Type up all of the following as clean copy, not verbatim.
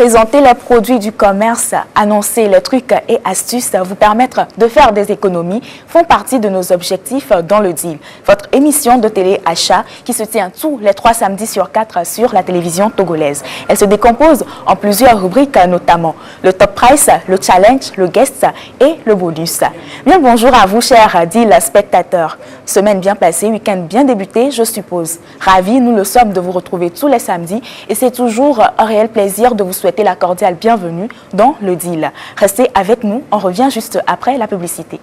Présenter les produits du commerce, annoncer les trucs et astuces, vous permettre de faire des économies font partie de nos objectifs dans le deal. Votre émission de télé achat qui se tient tous les 3 samedis sur 4 sur la télévision togolaise. Elle se décompose en plusieurs rubriques, notamment le top price, le challenge, le guest et le bonus. Bien bonjour à vous, chers deal spectateurs. Semaine bien passée, week-end bien débuté, je suppose. Ravis, nous le sommes de vous retrouver tous les samedis et c'est toujours un réel plaisir de vous souhaiter la cordiale bienvenue dans le deal. Restez avec nous, on revient juste après la publicité.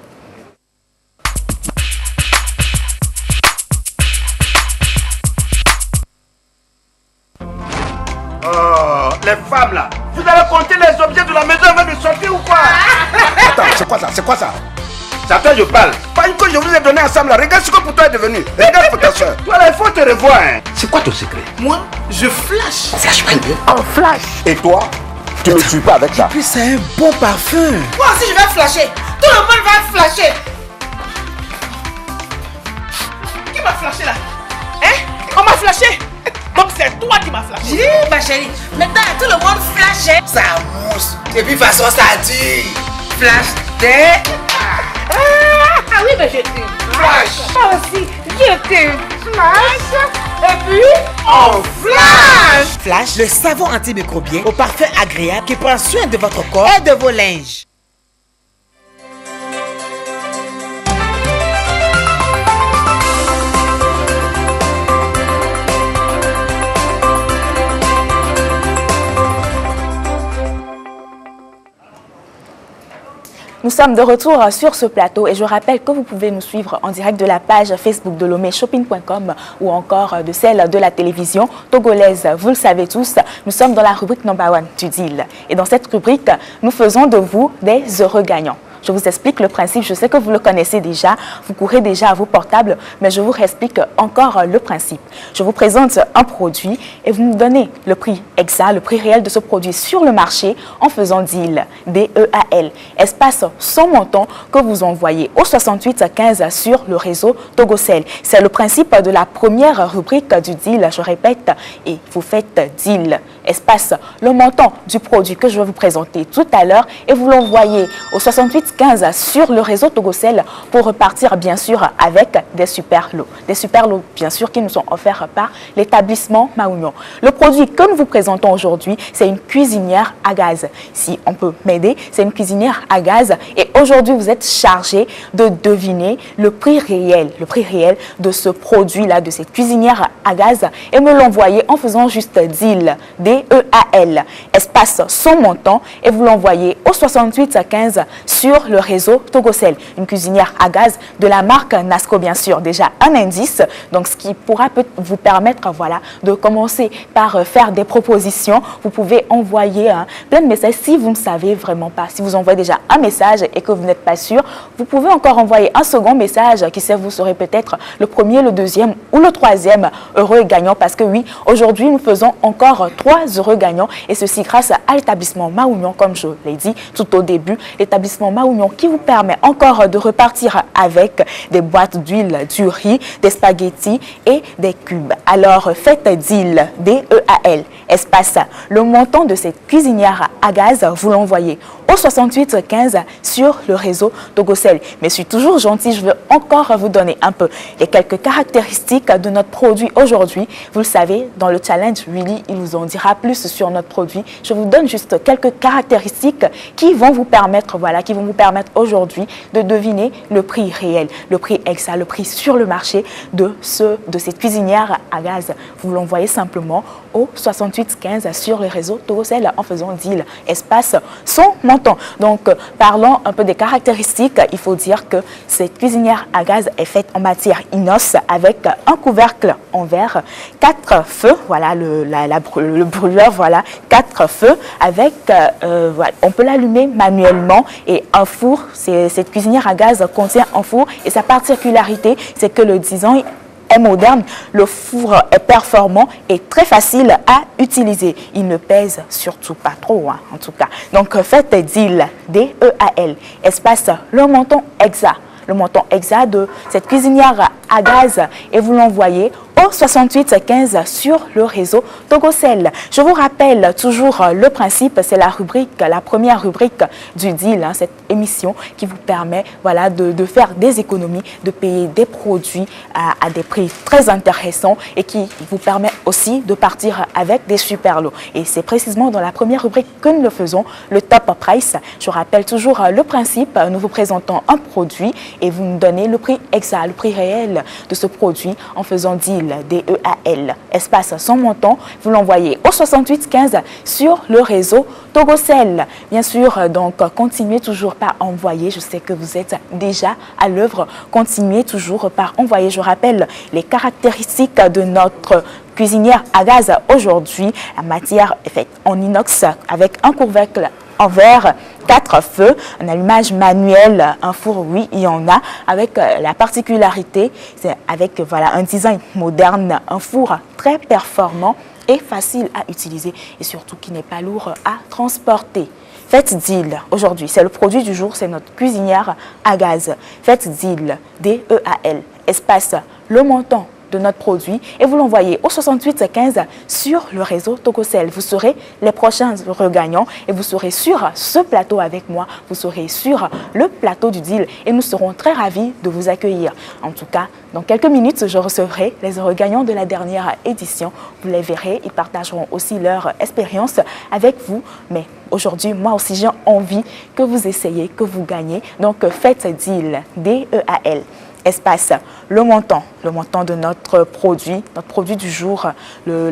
Oh, les femmes là, vous allez compter les objets de la maison avant de sortir ou quoi? Attends, c'est quoi ça? C'est quoi ça? C'est à toi que je parle. Pas une que je vous ai donné ensemble là. Regarde ce que pour toi est devenu. Regarde pour ta soeur. Toi là, il faut te revoir. Hein. C'est quoi ton secret? Moi, je flash. Flash pas bien. Oh, flash. Et toi, tu ne me suis pas avec ça. Et puis c'est un bon parfum. Moi aussi je vais flasher. Tout le monde va flasher. Qui m'a flashé là? Hein? On m'a flashé. Donc c'est toi qui m'as flashé. Oui, ma chérie. Maintenant tout le monde flash. Ça mousse. Et puis de toute façon ça dit flash day. Ah oui, mais je t'aime. Flash. Moi aussi, je t'aime. Flash. Et puis, on flash. Flash, le savon antimicrobien au parfum agréable qui prend soin de votre corps et de vos linges. Nous sommes de retour sur ce plateau et je rappelle que vous pouvez nous suivre en direct de la page Facebook de lomeshopping.com ou encore de celle de la télévision togolaise. Vous le savez tous, nous sommes dans la rubrique number 1 du deal. Et dans cette rubrique, nous faisons de vous des heureux gagnants. Je vous explique le principe, je sais que vous le connaissez déjà, vous courez déjà à vos portables, mais je vous explique encore le principe. Je vous présente un produit et vous me donnez le prix exact, le prix réel de ce produit sur le marché en faisant deal, D-E-A-L, espace sans montant que vous envoyez au 6815 sur le réseau Togocel. C'est le principe de la première rubrique du deal, je répète, et vous faites deal, espace le montant du produit que je vais vous présenter tout à l'heure et vous l'envoyez au 6815 sur le réseau Togocel pour repartir bien sûr avec des super lots. Des super lots bien sûr qui nous sont offerts par l'établissement Maounion. Le produit que nous vous présentons aujourd'hui, c'est une cuisinière à gaz. Si on peut m'aider, c'est une cuisinière à gaz et aujourd'hui vous êtes chargé de deviner le prix réel de ce produit-là, de cette cuisinière à gaz et me l'envoyer en faisant juste deal, D-E-A-L, espace sans montant et vous l'envoyez au 6815 sur le réseau Togocel, une cuisinière à gaz de la marque Nasco bien sûr. Déjà un indice, donc ce qui pourra vous permettre voilà, de commencer par faire des propositions. Vous pouvez envoyer plein de messages si vous ne savez vraiment pas. Si vous envoyez déjà un message et que vous n'êtes pas sûr, vous pouvez encore envoyer un second message qui sait vous serez peut-être le premier, le deuxième ou le troisième heureux gagnant parce que oui, aujourd'hui nous faisons encore 3 heureux gagnants et ceci grâce à l'établissement Maounion comme je l'ai dit tout au début, l'établissement Maounion qui vous permet encore de repartir avec des boîtes d'huile, du riz, des spaghettis et des cubes. Alors faites deal, D-E-A-L, espace. Le montant de cette cuisinière à gaz, vous l'envoyez au 6815 sur le réseau Togocel. Mais je suis toujours gentille, je veux encore vous donner un peu les quelques caractéristiques de notre produit aujourd'hui. Vous le savez, dans le challenge, Willy, il vous en dira plus sur notre produit. Je vous donne juste quelques caractéristiques qui vont vous permettre, voilà, qui vont vous permettre aujourd'hui de deviner le prix réel, le prix exact, le prix sur le marché de cette cuisinière à gaz. Vous l'envoyez simplement au 6815 sur le réseau Togocel en faisant deal, espace sans montant. Donc, parlons un peu des caractéristiques. Il faut dire que cette cuisinière à gaz est faite en matière inox avec un couvercle en verre, 4 feux, voilà le brûleur, voilà, 4 feux avec, voilà, on peut l'allumer manuellement et un four. Cette cuisinière à gaz contient un four et sa particularité, c'est que le design est moderne, le four est performant et très facile à utiliser. Il ne pèse surtout pas trop, hein, en tout cas. Donc faites deal, D-E-A-L, espace le montant exact de cette cuisinière à gaz et vous l'envoyez au 68 15 sur le réseau Togocel. Je vous rappelle toujours le principe, c'est la première rubrique du deal, cette émission qui vous permet voilà, de faire des économies, de payer des produits à des prix très intéressants et qui vous permet aussi de partir avec des super lots. Et c'est précisément dans la première rubrique que nous le faisons, le top price. Je rappelle toujours le principe, nous vous présentons un produit et vous nous donnez le prix exact, le prix réel de ce produit en faisant deal, DEAL, espace sans montant, vous l'envoyez au 68 15 sur le réseau Togocel. Bien sûr, donc continuez toujours par envoyer, je sais que vous êtes déjà à l'œuvre, continuez toujours par envoyer. Je rappelle les caractéristiques de notre cuisinière à gaz aujourd'hui. La matière est faite en inox avec un couvercle en verre, 4 feux, un allumage manuel, un four, oui, il y en a, avec la particularité, c'est avec voilà, un design moderne, un four très performant et facile à utiliser et surtout qui n'est pas lourd à transporter. Faites deal aujourd'hui, c'est le produit du jour, c'est notre cuisinière à gaz. Faites deal, DEAL, espace le montant de notre produit et vous l'envoyez au 68 15 sur le réseau Togocel. Vous serez les prochains regagnants et vous serez sur ce plateau avec moi. Vous serez sur le plateau du deal et nous serons très ravis de vous accueillir. En tout cas, dans quelques minutes, je recevrai les regagnants de la dernière édition. Vous les verrez, ils partageront aussi leur expérience avec vous. Mais aujourd'hui, moi aussi, j'ai envie que vous essayiez, que vous gagnez. Donc, faites deal, DEAL. Espace, le montant de notre produit du jour,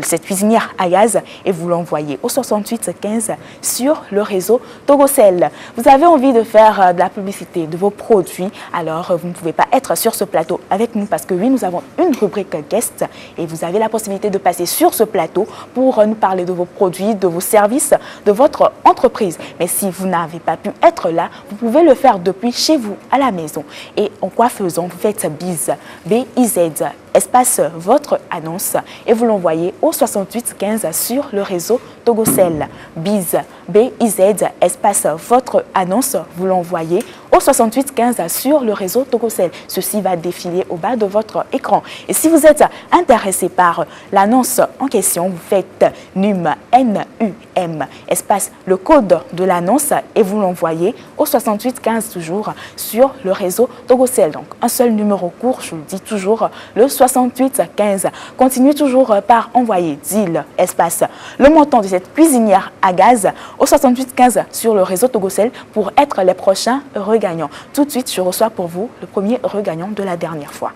cette cuisinière à gaz, et vous l'envoyez au 68 15 sur le réseau Togocel. Vous avez envie de faire de la publicité de vos produits, alors vous ne pouvez pas être sur ce plateau avec nous parce que oui, nous avons une rubrique guest et vous avez la possibilité de passer sur ce plateau pour nous parler de vos produits, de vos services, de votre entreprise. Mais si vous n'avez pas pu être là, vous pouvez le faire depuis chez vous, à la maison. Et en quoi faisons? Vous faites BIZ, B-I-Z, espace votre annonce et vous l'envoyez au 68 15 sur le réseau Togocel. BIZ, B-I-Z, espace votre annonce, vous l'envoyez au 68 15 sur le réseau Togocel. Ceci va défiler au bas de votre écran. Et si vous êtes intéressé par l'annonce en question, vous faites NUM, N-U-M, espace le code de l'annonce et vous l'envoyez au 68 15 toujours sur le réseau Togocel. Donc un seul numéro court, je le dis toujours, le 68 15. Continuez toujours par envoyer deal, espace le montant de cette cuisinière à gaz au 68 15 sur le réseau Togocel pour être les prochains regagnants. Tout de suite, je reçois pour vous le premier regagnant de la dernière fois.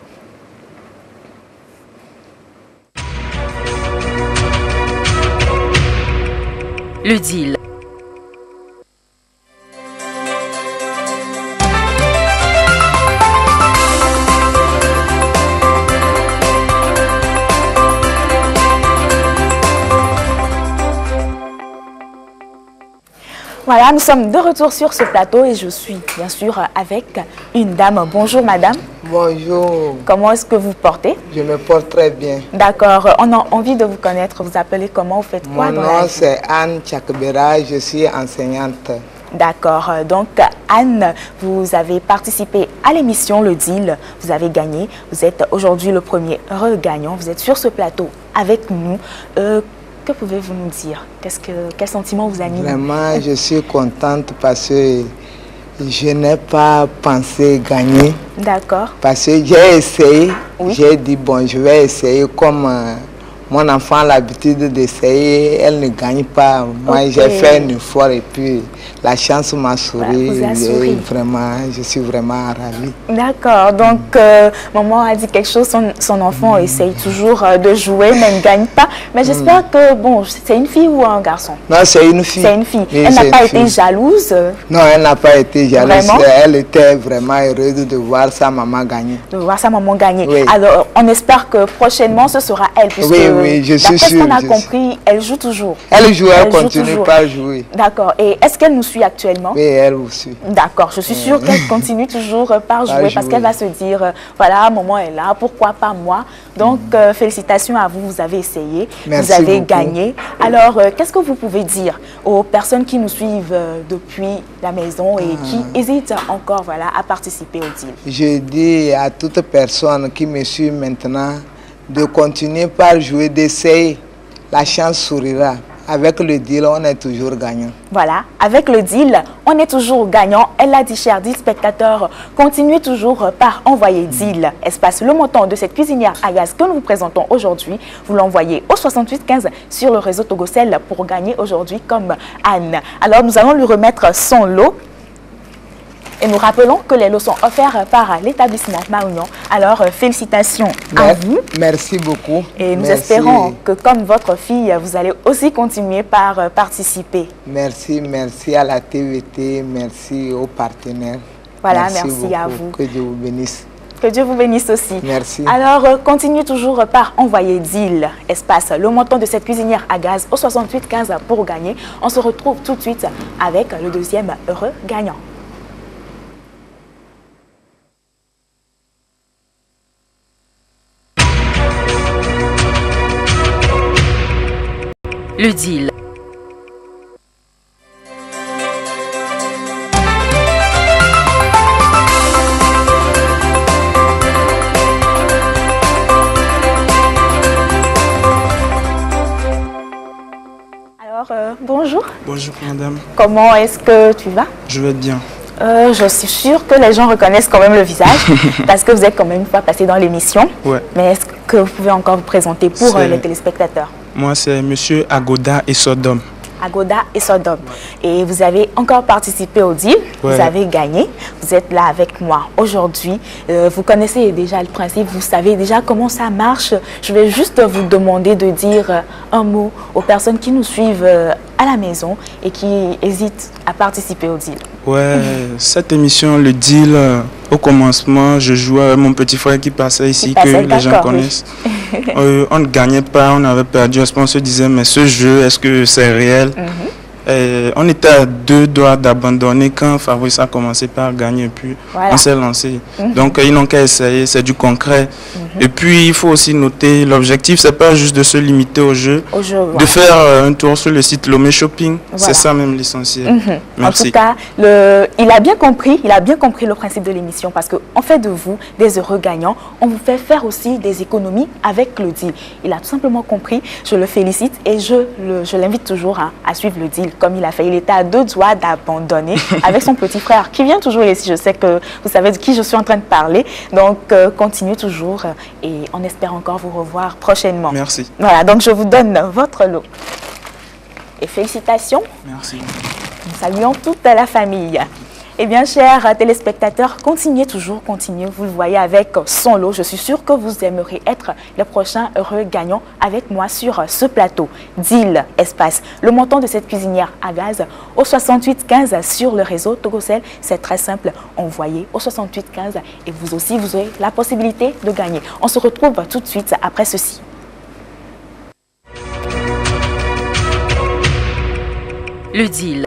Le deal. Voilà, nous sommes de retour sur ce plateau et je suis bien sûr avec une dame. Bonjour madame. Bonjour. Comment est-ce que vous portez? Je me porte très bien. D'accord, on a envie de vous connaître. Vous appelez comment? Vous faites quoi? Mon nom c'est Anne Chakbera, je suis enseignante. D'accord, donc Anne, vous avez participé à l'émission Le Deal, vous avez gagné. Vous êtes aujourd'hui le premier regagnant, vous êtes sur ce plateau avec nous. Que pouvez-vous nous dire? Quel sentiment vous anime? Vraiment, je suis contente parce que je n'ai pas pensé gagner. D'accord. Parce que j'ai essayé, oui. J'ai dit bon, je vais essayer comme mon enfant a l'habitude d'essayer, elle ne gagne pas. Moi, okay. J'ai fait un effort et puis la chance m'a souri. Vraiment, je suis vraiment ravie. D'accord. Donc, maman a dit quelque chose, son enfant essaye toujours de jouer, mais ne gagne pas. Mais j'espère que, bon, c'est une fille ou un garçon? Non, c'est une fille. C'est une fille. Oui, elle n'a pas été jalouse? Non, elle n'a pas été jalouse. Vraiment? Elle était vraiment heureuse de voir sa maman gagner. De voir sa maman gagner. Oui. Alors, on espère que prochainement, ce sera elle. Puisque oui, je suis sûr. D'après ce qu'on a compris, elle joue toujours. Elle joue, elle continue pas jouer. D'accord. Et est-ce qu'elle nous suit actuellement? Oui, elle vous suit. D'accord. Je suis sûre qu'elle continue toujours par jouer parce qu'elle va se dire, voilà, maman est là, pourquoi pas moi? Donc, félicitations à vous, vous avez essayé, merci vous avez beaucoup. gagné. Alors, qu'est-ce que vous pouvez dire aux personnes qui nous suivent depuis la maison et qui hésitent encore voilà, à participer au deal? Je dis à toute personne qui me suit maintenant de continuer par jouer, d'essayer. La chance sourira. Avec le deal, on est toujours gagnant. Voilà, avec le deal, on est toujours gagnant. Elle l'a dit, chers spectateurs, continuez toujours par envoyer deal. Espace le montant de cette cuisinière à gaz que nous vous présentons aujourd'hui. Vous l'envoyez au 6815 sur le réseau Togocel pour gagner aujourd'hui comme Anne. Alors, nous allons lui remettre son lot. Et nous rappelons que les lots sont offerts par l'établissement Maounion. Alors, félicitations à vous. Merci beaucoup. Et nous espérons que, comme votre fille, vous allez aussi continuer par participer. Merci à la TVT, merci aux partenaires. Voilà, merci à vous. Que Dieu vous bénisse. Que Dieu vous bénisse aussi. Merci. Alors, continuez toujours par envoyer deal, espace, le montant de cette cuisinière à gaz au 6815 pour gagner. On se retrouve tout de suite avec le deuxième heureux gagnant. Le deal. Alors, bonjour. Bonjour madame. Comment est-ce que tu vas? Je vais bien. Je suis sûre que les gens reconnaissent quand même le visage parce que vous êtes quand même une fois passé dans l'émission. Ouais. Mais est-ce que vous pouvez encore vous présenter pour les téléspectateurs? Moi, c'est monsieur Agoda et Sodome. Agoda et Sodome. Et vous avez encore participé au deal, Ouais. Vous avez gagné, vous êtes là avec moi aujourd'hui. Vous connaissez déjà le principe, vous savez déjà comment ça marche. Je vais juste vous demander de dire un mot aux personnes qui nous suivent à la maison et qui hésitent à participer au deal. Ouais, cette émission, le deal, au commencement, je jouais avec mon petit frère qui passait ici, que les gens connaissent. On ne gagnait pas, on avait perdu. On se disait, mais ce jeu, est-ce que c'est réel? Et on était à deux doigts d'abandonner quand Fabrice a commencé par gagner. Et puis, voilà. On s'est lancé. Donc, ils n'ont qu'à essayer, c'est du concret. Et puis, il faut aussi noter, l'objectif, c'est pas juste de se limiter au jeu, Voilà. de faire un tour sur le site Lomé Shopping. Voilà. C'est ça même l'essentiel. Merci. En tout cas, il a bien compris le principe de l'émission parce qu'on fait de vous des heureux gagnants. On vous fait faire aussi des économies avec le deal. Il a tout simplement compris. Je le félicite et je l'invite toujours à suivre le deal comme il a fait. Il était à deux doigts d'abandonner avec son petit frère qui vient toujours ici. Je sais que vous savez de qui je suis en train de parler. Donc, continuez toujours et on espère encore vous revoir prochainement. Merci. Voilà, donc je vous donne votre lot. Et félicitations. Merci. Nous saluons toute la famille. Eh bien, chers téléspectateurs, continuez, vous le voyez avec son lot. Je suis sûre que vous aimeriez être le prochain heureux gagnant avec moi sur ce plateau. Deal, espace, le montant de cette cuisinière à gaz au 6815 sur le réseau Togocel. C'est très simple, envoyez au 6815 et vous aussi, vous aurez la possibilité de gagner. On se retrouve tout de suite après ceci. Le deal.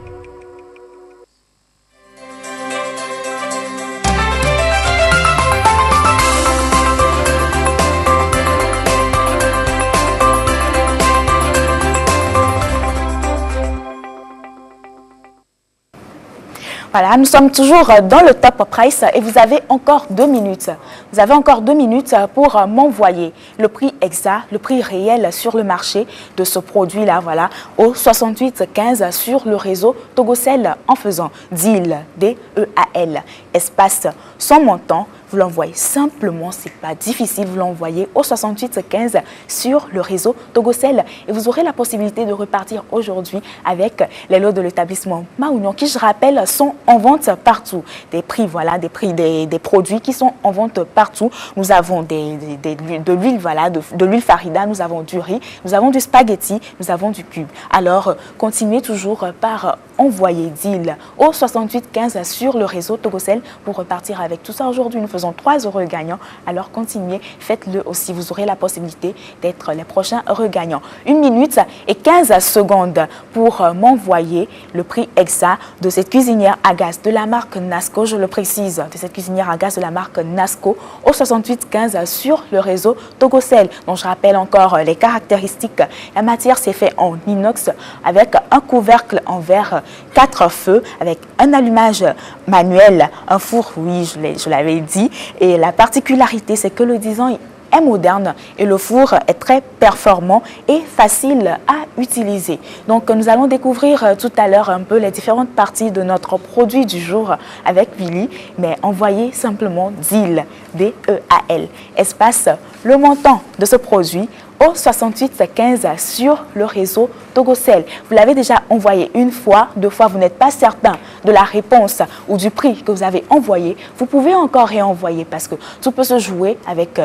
Voilà, nous sommes toujours dans le top price et vous avez encore 2 minutes. Vous avez encore 2 minutes pour m'envoyer le prix exact, le prix réel sur le marché de ce produit-là, voilà, au 6815 sur le réseau Togocel en faisant deal, D-E-A-L, espace sans montant. Vous l'envoyez simplement, c'est pas difficile, vous l'envoyez au 6815 sur le réseau Togocel et vous aurez la possibilité de repartir aujourd'hui avec les lots de l'établissement Maounion qui, je rappelle, sont en vente partout. Des prix, voilà, des prix des produits qui sont en vente partout. Nous avons de l'huile, voilà, de l'huile Farida, nous avons du riz, nous avons du spaghetti, nous avons du cube. Alors, continuez toujours par envoyer deal au 6815 sur le réseau Togocel pour repartir avec tout ça. Aujourd'hui, nous faisons 3 heureux gagnants. Alors, continuez, faites-le aussi. Vous aurez la possibilité d'être les prochains heureux gagnants. 1 minute et 15 secondes pour m'envoyer le prix exact de cette cuisinière à gaz de la marque Nasco. Je le précise, de cette cuisinière à gaz de la marque Nasco au 6815 sur le réseau Togocel. Donc, je rappelle encore les caractéristiques. La matière s'est faite en inox avec un couvercle en verre 4 feux, avec un allumage manuel, un four, oui, je l'avais dit. Et la particularité, c'est que le design est est moderne et le four est très performant et facile à utiliser. Donc nous allons découvrir tout à l'heure un peu les différentes parties de notre produit du jour avec Willy, mais envoyez simplement DEAL, D-E-A-L, espace le montant de ce produit au 6815 sur le réseau Togocel. Vous l'avez déjà envoyé une fois, deux fois, vous n'êtes pas certain de la réponse ou du prix que vous avez envoyé, vous pouvez encore réenvoyer parce que tout peut se jouer avec,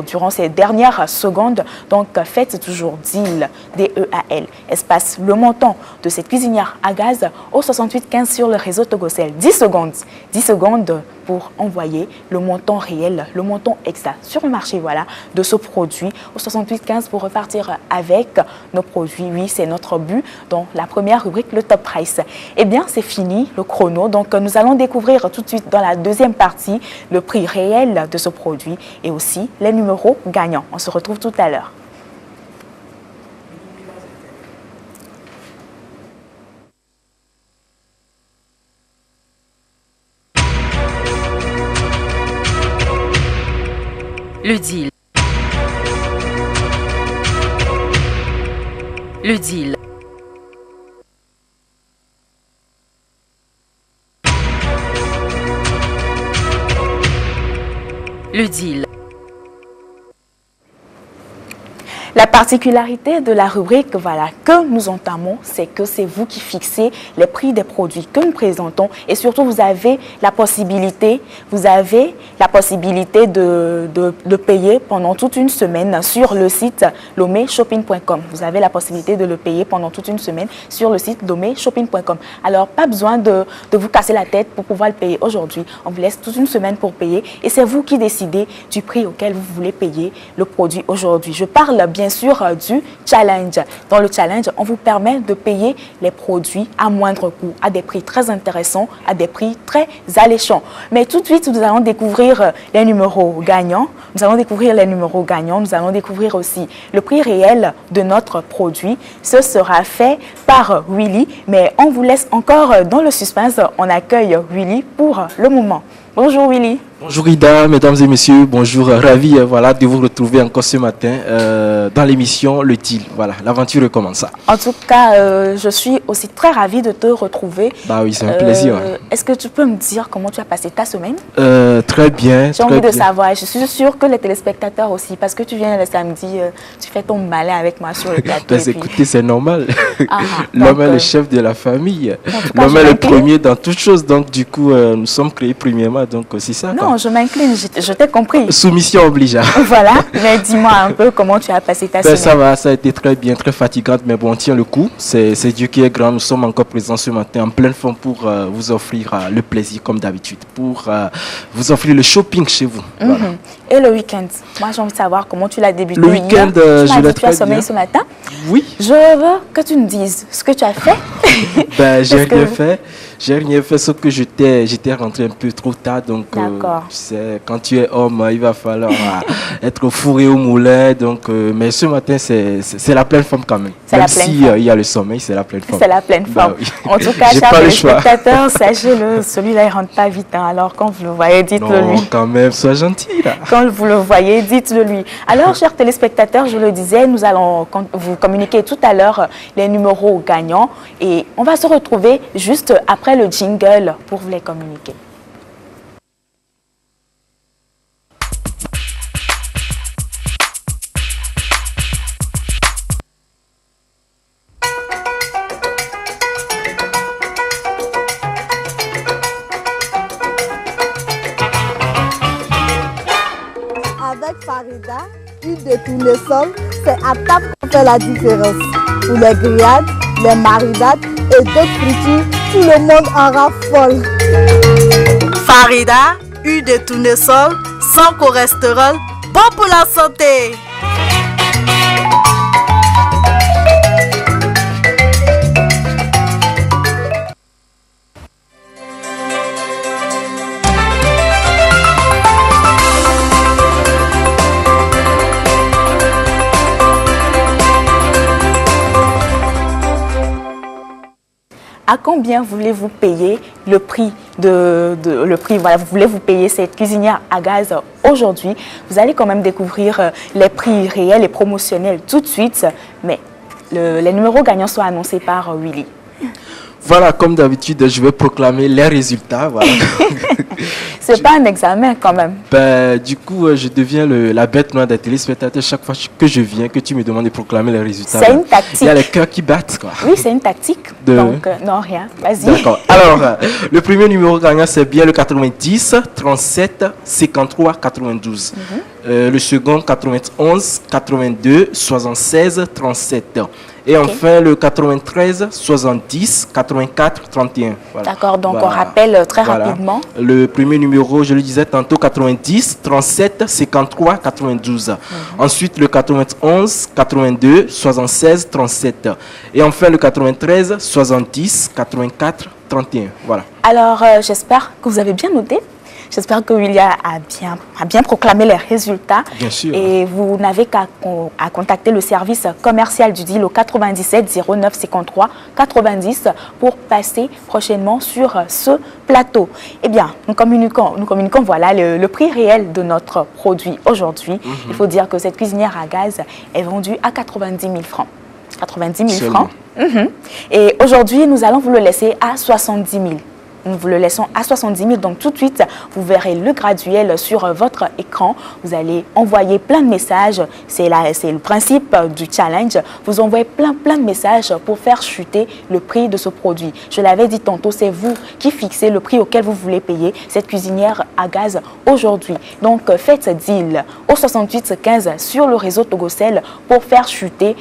durant ces dernières secondes. Donc faites toujours DEAL, D-E-A-L, espace le montant de cette cuisinière à gaz au 6815 sur le réseau Togocel. 10 secondes pour envoyer le montant réel, le montant exact sur le marché, voilà, de ce produit au 6815 pour repartir avec nos produits. Oui, c'est notre but dans la première rubrique, le top price. Eh bien, c'est fini le chrono. Donc, nous allons découvrir tout de suite dans la deuxième partie le prix réel de ce produit et aussi les numéros gagnants. On se retrouve tout à l'heure. Le deal. Le deal. Le deal. La particularité de la rubrique, voilà, que nous entamons, c'est que c'est vous qui fixez les prix des produits que nous présentons et surtout vous avez la possibilité de payer pendant toute une semaine sur le site lomeshopping.com. Vous avez la possibilité de le payer pendant toute une semaine sur le site lomeshopping.com. Alors, pas besoin de vous casser la tête pour pouvoir le payer aujourd'hui. On vous laisse toute une semaine pour payer et c'est vous qui décidez du prix auquel vous voulez payer le produit aujourd'hui. Je parle bien sûr du challenge. Dans le challenge, on vous permet de payer les produits à moindre coût, à des prix très intéressants, à des prix très alléchants. Mais tout de suite, nous allons découvrir les numéros gagnants. Nous allons découvrir aussi le prix réel de notre produit. Ce sera fait par Willy, mais on vous laisse encore dans le suspense. On accueille Willy pour le moment. Bonjour Willy. Bonjour Ida, mesdames et messieurs, bonjour, ravi voilà, de vous retrouver encore ce matin dans l'émission Le Deal. Voilà, l'aventure commence. En tout cas, je suis aussi très ravie de te retrouver. Bah oui, c'est un plaisir. Est-ce que tu peux me dire comment tu as passé ta semaine? Très bien. J'ai envie de savoir, je suis sûre que les téléspectateurs aussi, parce que tu viens le samedi, tu fais ton malin avec moi sur le plateau. Écoutez, c'est normal. Ah, l'homme est le chef de la famille. L'homme est le premier dans toutes choses. Donc du coup, nous sommes créés premièrement. Donc c'est ça. Non, je m'incline, je t'ai compris. Soumission oblige. Voilà, mais dis-moi un peu comment tu as passé ta semaine. Ça va, ça a été très bien, très fatigante, mais bon, on tient le coup. C'est Dieu qui est grand. Nous sommes encore présents ce matin en pleine forme pour vous offrir le plaisir comme d'habitude, pour vous offrir le shopping chez vous. Voilà. Et le week-end, moi j'ai envie de savoir comment tu l'as débuté. Le week-end, je l'ai très bien. Sommeil ce matin. Oui. Je veux que tu me dises ce que tu as fait. J'ai rien fait. J'ai rien fait, sauf que j'étais rentré un peu trop tard. Donc, tu sais, quand tu es homme, il va falloir être au four et au moulin. Donc, mais ce matin, c'est la pleine forme quand même. Même si il y a le sommeil, c'est la pleine forme. C'est la pleine forme. Oui. En tout cas, chers téléspectateurs, sachez-le, celui-là, il ne rentre pas vite. Hein. Alors, quand vous le voyez, dites-le lui. Non, quand même, sois gentil. Là. Quand vous le voyez, dites-le lui. Alors, chers téléspectateurs, je le disais, nous allons vous communiquer tout à l'heure les numéros gagnants. Et on va se retrouver juste après le jingle pour vous les communiquer. Avec Farida, huile de tournesol, c'est à table qu'on fait la différence. Pour les grillades, les marinades et d'autres fritures, tout le monde en raffole. Farida, huile de tournesol, sans cholestérol, bon pour la santé. à combien voulez-vous payer le prix voilà, vous voulez vous payer cette cuisinière à gaz aujourd'hui? Vous allez quand même découvrir les prix réels et promotionnels tout de suite, mais les numéros gagnants sont annoncés par Willy. Voilà, comme d'habitude, je vais proclamer les résultats. Voilà. C'est pas un examen quand même. Ben, du coup, je deviens la bête noire des téléspectateurs chaque fois que je viens, que tu me demandes de proclamer les résultats. C'est une tactique. Il y a les cœurs qui battent, quoi. Oui, c'est une tactique. Donc, non, rien. Vas-y. D'accord. Alors, le premier numéro gagnant, c'est bien le 90, 37, 53, 92. Le second, 91, 82, 76, 37. Et enfin, le 93, 70, 84, 31. Voilà. D'accord, donc on rappelle très rapidement. Le premier numéro, je le disais tantôt, 90, 37, 53, 92. Ensuite, le 91, 82, 76, 37. Et enfin, le 93, 70, 84, 31. Voilà. Alors, j'espère que vous avez bien noté. J'espère que William a bien proclamé les résultats. Bien sûr. Et vous n'avez qu'à contacter le service commercial du deal au 97 09 53 90 pour passer prochainement sur ce plateau. Eh bien, nous communiquons voilà, le prix réel de notre produit aujourd'hui. Il faut dire que cette cuisinière à gaz est vendue à 90 000 francs. 90 000 francs. Et aujourd'hui, nous allons vous le laisser à 70 000. Nous vous le laissons à 70 000. Donc tout de suite, vous verrez le graduel sur votre écran. Vous allez envoyer plein de messages. C'est le principe du challenge. Vous envoyez plein de messages pour faire chuter le prix de ce produit. Je l'avais dit tantôt, c'est vous qui fixez le prix auquel vous voulez payer cette cuisinière à gaz aujourd'hui. Donc faites deal au 68 15 sur le réseau Togocel pour faire chuter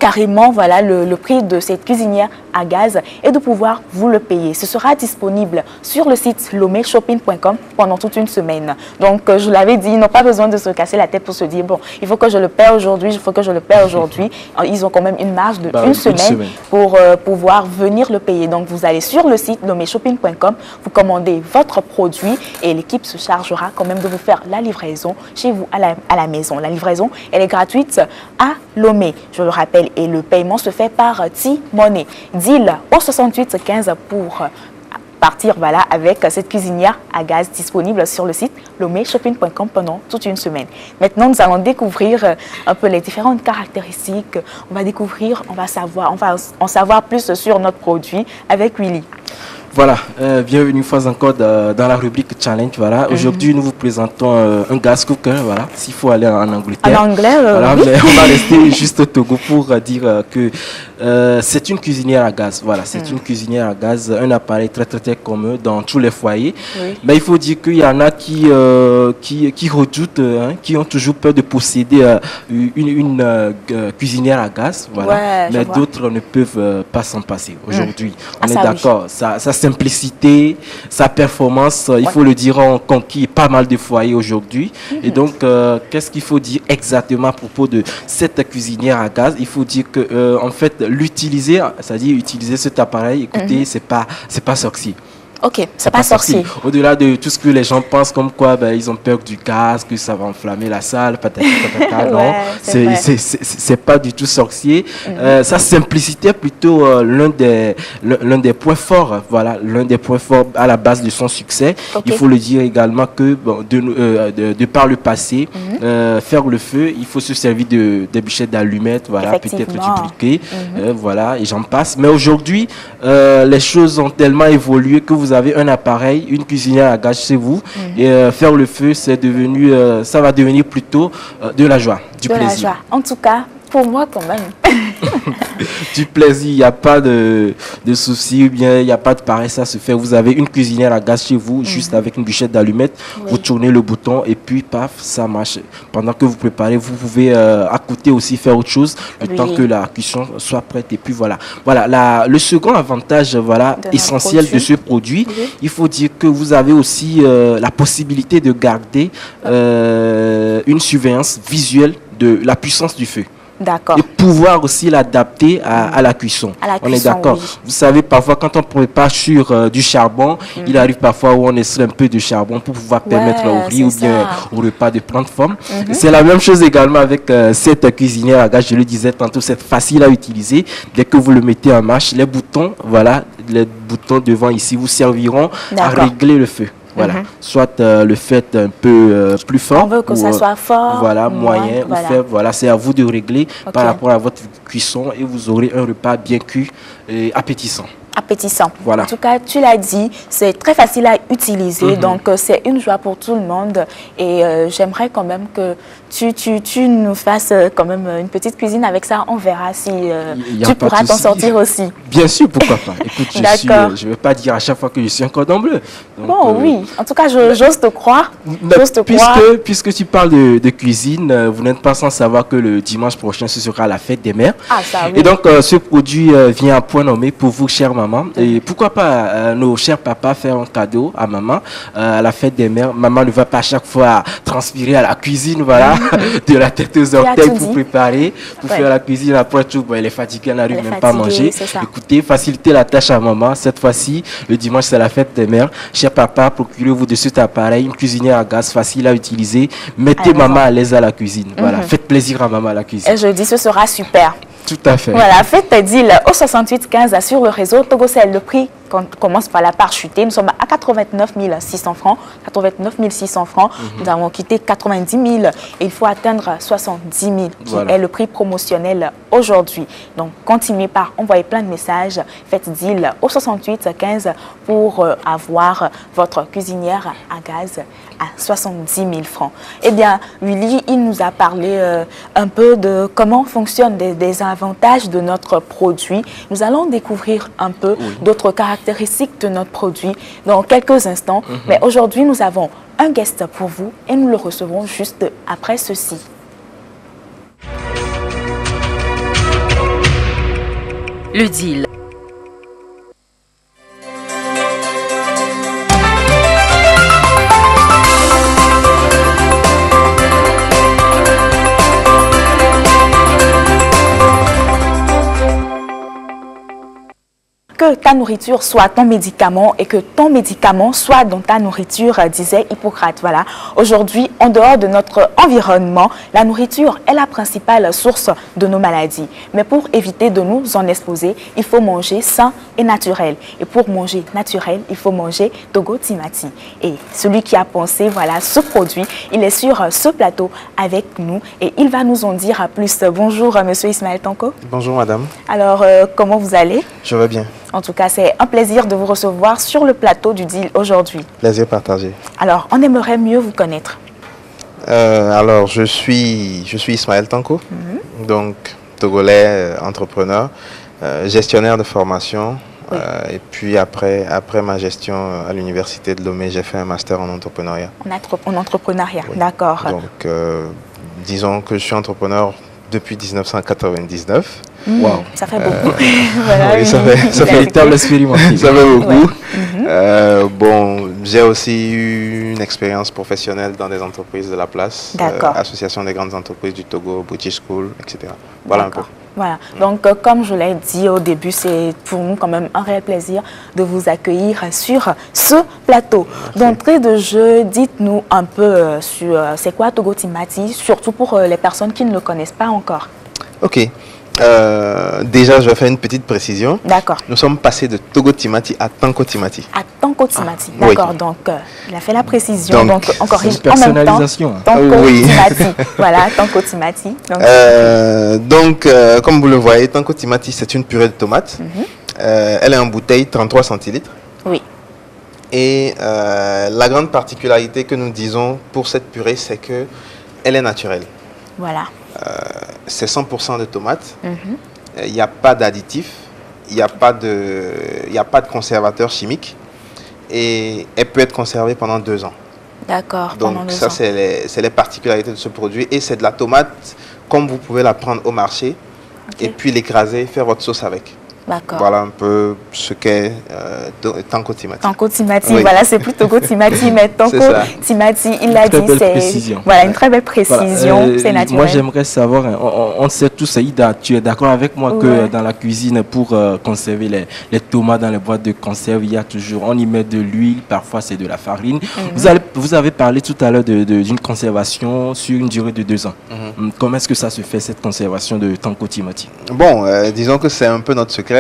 carrément voilà, le prix de cette cuisinière à gaz et de pouvoir vous le payer. Ce sera disponible sur le site lomeshopping.com pendant toute une semaine. Donc, je l'avais dit, ils n'ont pas besoin de se casser la tête pour se dire, bon, il faut que je le paie aujourd'hui, il faut que je le paie aujourd'hui. Ils ont quand même une marge de une semaine pour pouvoir venir le payer. Donc, vous allez sur le site lomeshopping.com, vous commandez votre produit et l'équipe se chargera quand même de vous faire la livraison chez vous à la maison. La livraison, elle est gratuite à Lomé, je le rappelle, et le paiement se fait par T-Money. Deal au 68 15 pour partir voilà, avec cette cuisinière à gaz disponible sur le site lomeshopping.com pendant toute une semaine. Maintenant, nous allons découvrir un peu les différentes caractéristiques. On va en savoir plus sur notre produit avec Willy. Voilà, bienvenue une fois encore dans la rubrique Challenge. Voilà. Aujourd'hui, nous vous présentons un gas cooker. Voilà. S'il faut aller en Angleterre. En anglais, voilà, oui. Mais on va rester juste au Togo pour dire que c'est une cuisinière à gaz. Voilà, c'est une cuisinière à gaz, un appareil très commun dans tous les foyers. Oui. Mais il faut dire qu'il y en a qui redoutent, qui ont toujours peur de posséder une cuisinière à gaz. Voilà. Ouais, mais d'autres ne peuvent pas s'en passer. Aujourd'hui, on est d'accord. Ça simplicité, sa performance, il faut le dire, ont conquis pas mal de foyers aujourd'hui. Et donc, qu'est-ce qu'il faut dire exactement à propos de cette cuisinière à gaz? Il faut dire que, en fait, l'utiliser, c'est-à-dire utiliser cet appareil, écoutez, c'est pas sorcier. Ok, c'est pas sorcier. Au-delà de tout ce que les gens pensent comme quoi ils ont peur du gaz, que ça va enflammer la salle, non, c'est pas du tout sorcier. Sa simplicité est plutôt l'un des points forts, voilà, l'un des points forts à la base de son succès. Il faut le dire également que de par le passé, faire le feu, il faut se servir des bûchettes d'allumettes, voilà, peut-être du briquet, voilà, et j'en passe. Mais aujourd'hui, les choses ont tellement évolué que vous avez un appareil, une cuisinière à gaz chez vous et faire le feu, c'est devenu, ça va devenir plutôt de la joie, du plaisir. La joie. En tout cas, pour moi quand même. Du plaisir, il n'y a pas de souci, ou bien il n'y a pas de paresse à se faire. Vous avez une cuisinière à gaz chez vous, juste avec une bûchette d'allumettes, vous tournez le bouton et puis paf, ça marche. Pendant que vous préparez, vous pouvez à côté aussi faire autre chose, le temps que la cuisson soit prête. Et puis voilà. Voilà, le second avantage essentiel de ce produit, il faut dire que vous avez aussi la possibilité de garder une surveillance visuelle de la puissance du feu. D'accord. Et pouvoir aussi l'adapter à la cuisson. On est d'accord. Oui. Vous savez, parfois, quand on prépare sur du charbon, il arrive parfois où on essaie un peu de charbon pour pouvoir permettre au riz ou bien au repas de prendre forme. C'est la même chose également avec cette cuisinière à gaz, je le disais tantôt, c'est facile à utiliser. Dès que vous le mettez en marche, les boutons, voilà, les boutons devant ici vous serviront à régler le feu. Voilà. Soit le faites un peu plus fort. On veut que ça soit fort. Voilà, moyen ou faible. Voilà, c'est à vous de régler par rapport à votre cuisson et vous aurez un repas bien cuit et appétissant. Appétissant. Voilà. En tout cas, tu l'as dit, c'est très facile à utiliser, donc c'est une joie pour tout le monde. Et j'aimerais quand même que tu nous fasses quand même une petite cuisine avec ça. On verra si tu pourras t'en sortir aussi. Bien sûr, pourquoi pas. Écoute, je ne vais pas dire à chaque fois que je suis un cordon bleu. Donc, bon, oui. En tout cas, j'ose te croire. Puisque tu parles de cuisine, vous n'êtes pas sans savoir que le dimanche prochain, ce sera la fête des mères. Ah, ça, oui. Et donc, ce produit vient à point nommé pour vous, chère maman. Et pourquoi pas nos chers papas faire un cadeau à maman à la fête des mères. Maman ne va pas à chaque fois transpirer à la cuisine, voilà, de la tête aux orteils pour préparer, pour faire la cuisine. Après tout, elle est fatiguée, elle n'arrive même pas à manger. Écoutez, facilitez la tâche à maman. Cette fois-ci, le dimanche, c'est la fête des mères. Cher papa, procurez-vous de cet appareil, une cuisinière à gaz facile à utiliser. Mettez maman à l'aise à la cuisine. Voilà, faites plaisir à maman à la cuisine. Et je dis, ce sera super. Tout à fait. Voilà, faites deal au 6815 sur le réseau Togocel. Le prix commence par la part chuter. Nous sommes à 89 600 francs. 89 600 francs. Nous avons quitté 90 000 et il faut atteindre 70 000 qui est le prix promotionnel aujourd'hui. Donc, continuez par envoyer plein de messages. Faites deal au 6815 pour avoir votre cuisinière à gaz à 70 000 francs. Eh bien, Willy, il nous a parlé un peu de comment fonctionnent des avantages de notre produit. Nous allons découvrir un peu d'autres caractéristiques de notre produit dans quelques instants. Mais aujourd'hui, nous avons un guest pour vous et nous le recevrons juste après ceci. Le deal. Que ta nourriture soit ton médicament et que ton médicament soit dans ta nourriture, disait Hippocrate. Voilà. Aujourd'hui, en dehors de notre environnement, la nourriture est la principale source de nos maladies. Mais pour éviter de nous en exposer, il faut manger sain et naturel. Et pour manger naturel, il faut manger Togo Timati. Et celui qui a pensé, voilà, ce produit, il est sur ce plateau avec nous et il va nous en dire plus. Bonjour, monsieur Ismaël Tanko. Bonjour, madame. Alors, comment vous allez? Je vais bien. En tout cas, c'est un plaisir de vous recevoir sur le plateau du deal aujourd'hui. Plaisir partagé. Alors, on aimerait mieux vous connaître. Alors, je suis Ismaël Tanko, donc togolais, entrepreneur, gestionnaire de formation. Et puis après ma gestion à l'université de Lomé, j'ai fait un master en entrepreneuriat. En entrepreneuriat, oui. D'accord. Donc, disons que je suis entrepreneur depuis 1999. Wow. Ça fait beaucoup. Voilà, oui, ça fait une table expérimentée. Ça fait beaucoup. Ouais. Bon, j'ai aussi eu une expérience professionnelle dans des entreprises de la place, Association des grandes entreprises du Togo, British School, etc. Voilà un peu. Voilà. Donc, comme je l'ai dit au début, c'est pour nous quand même un réel plaisir de vous accueillir sur ce plateau. D'entrée de jeu, dites-nous un peu sur c'est quoi Togo Timati, surtout pour les personnes qui ne le connaissent pas encore. Ok. Déjà, je vais faire une petite précision. D'accord. Nous sommes passés de Togo Timati à Tanko Timati. À Tanko Timati, d'accord. Oui. Donc, il a fait la précision. Donc on corrige en même temps. Tanko Timati. Voilà, Tanko Timati. Donc, comme vous le voyez, Tanko Timati, c'est une purée de tomates. Elle est en bouteille 33 centilitres. Oui. Et la grande particularité que nous disons pour cette purée, c'est qu'elle est naturelle. Voilà. C'est 100% de tomates. Il n'y a pas d'additifs, il n'y a pas de conservateur chimique et elle peut être conservée pendant 2 ans. D'accord. Donc ça, c'est les particularités de ce produit et c'est de la tomate comme vous pouvez la prendre au marché et puis l'écraser, faire votre sauce avec. Voilà un peu ce qu'est Tanko Timati. Tanko Timati, voilà, c'est plus Togo Timati, mais Tanko Timati, il a dit, c'est voilà, une très belle précision, c'est naturel. Moi, j'aimerais savoir, on sait tous, Ida, tu es d'accord avec moi que dans la cuisine, pour conserver les tomates dans les boîtes de conserve, il y a toujours, on y met de l'huile, parfois c'est de la farine. Vous avez parlé tout à l'heure d'une conservation sur une durée de 2 ans. Comment est-ce que ça se fait, cette conservation de Tanko Timati? Bon, disons que c'est un peu notre secret.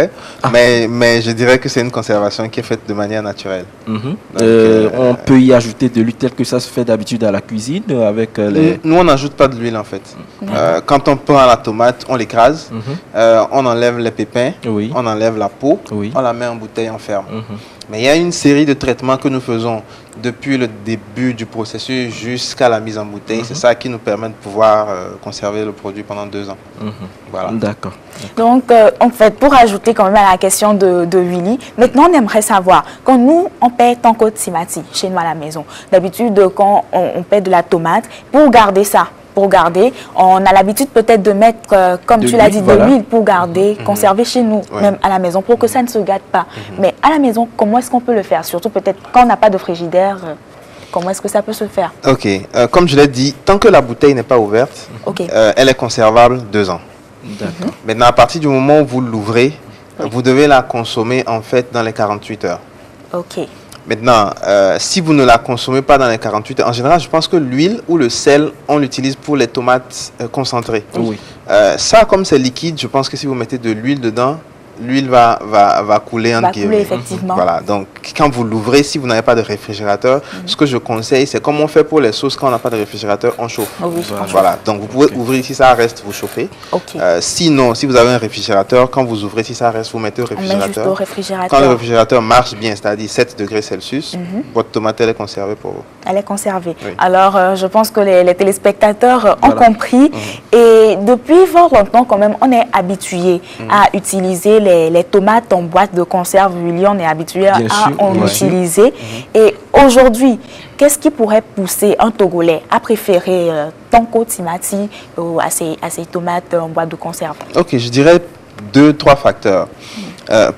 Mais je dirais que c'est une conservation qui est faite de manière naturelle. Donc, on peut y ajouter de l'huile tel que ça se fait d'habitude à la cuisine avec les... Nous, on n'ajoute pas de l'huile en fait. Quand on prend la tomate, on l'écrase, on enlève les pépins, on enlève la peau, on la met en bouteille, on ferme. Mais il y a une série de traitements que nous faisons depuis le début du processus jusqu'à la mise en bouteille. C'est ça qui nous permet de pouvoir conserver le produit pendant 2 ans. Voilà. D'accord. Donc, en fait, pour ajouter quand même à la question de Willy, maintenant, on aimerait savoir, quand nous, on paie Tanko Timati chez nous à la maison, d'habitude, quand on paie de la tomate, pour garder ça, on a l'habitude peut-être de mettre, comme tu l'as dit, de l'huile pour garder, conserver chez nous, même à la maison, pour que ça ne se gâte pas. Mais à la maison, comment est-ce qu'on peut le faire? Surtout peut-être quand on n'a pas de frigidaire, comment est-ce que ça peut se faire? Ok, comme je l'ai dit, tant que la bouteille n'est pas ouverte, elle est conservable 2 ans. Maintenant, à partir du moment où vous l'ouvrez, vous devez la consommer en fait dans les 48 heures. Maintenant, si vous ne la consommez pas dans les 48 heures, en général, je pense que l'huile ou le sel, on l'utilise pour les tomates concentrées. Ça, comme c'est liquide, je pense que si vous mettez de l'huile dedans, l'huile va couler en guillemets. Effectivement. Voilà, donc quand vous l'ouvrez, si vous n'avez pas de réfrigérateur, ce que je conseille, c'est comme on fait pour les sauces, quand on n'a pas de réfrigérateur, on chauffe. Voilà, donc vous pouvez ouvrir, si ça reste, vous chauffez. Sinon, si vous avez un réfrigérateur, quand vous ouvrez, si ça reste, vous mettez au réfrigérateur. Quand le réfrigérateur marche bien, c'est-à-dire 7 degrés Celsius, votre tomate, elle est conservée pour vous. Elle est conservée. Alors, je pense que les téléspectateurs ont compris. Et depuis fort longtemps, quand même, on est habitué à utiliser les tomates en boîte de conserve, Willy, on est habitué à en utiliser. Et aujourd'hui, qu'est-ce qui pourrait pousser un Togolais à préférer Tanko Timati à ces tomates en boîte de conserve? Ok, je dirais 2-3 facteurs.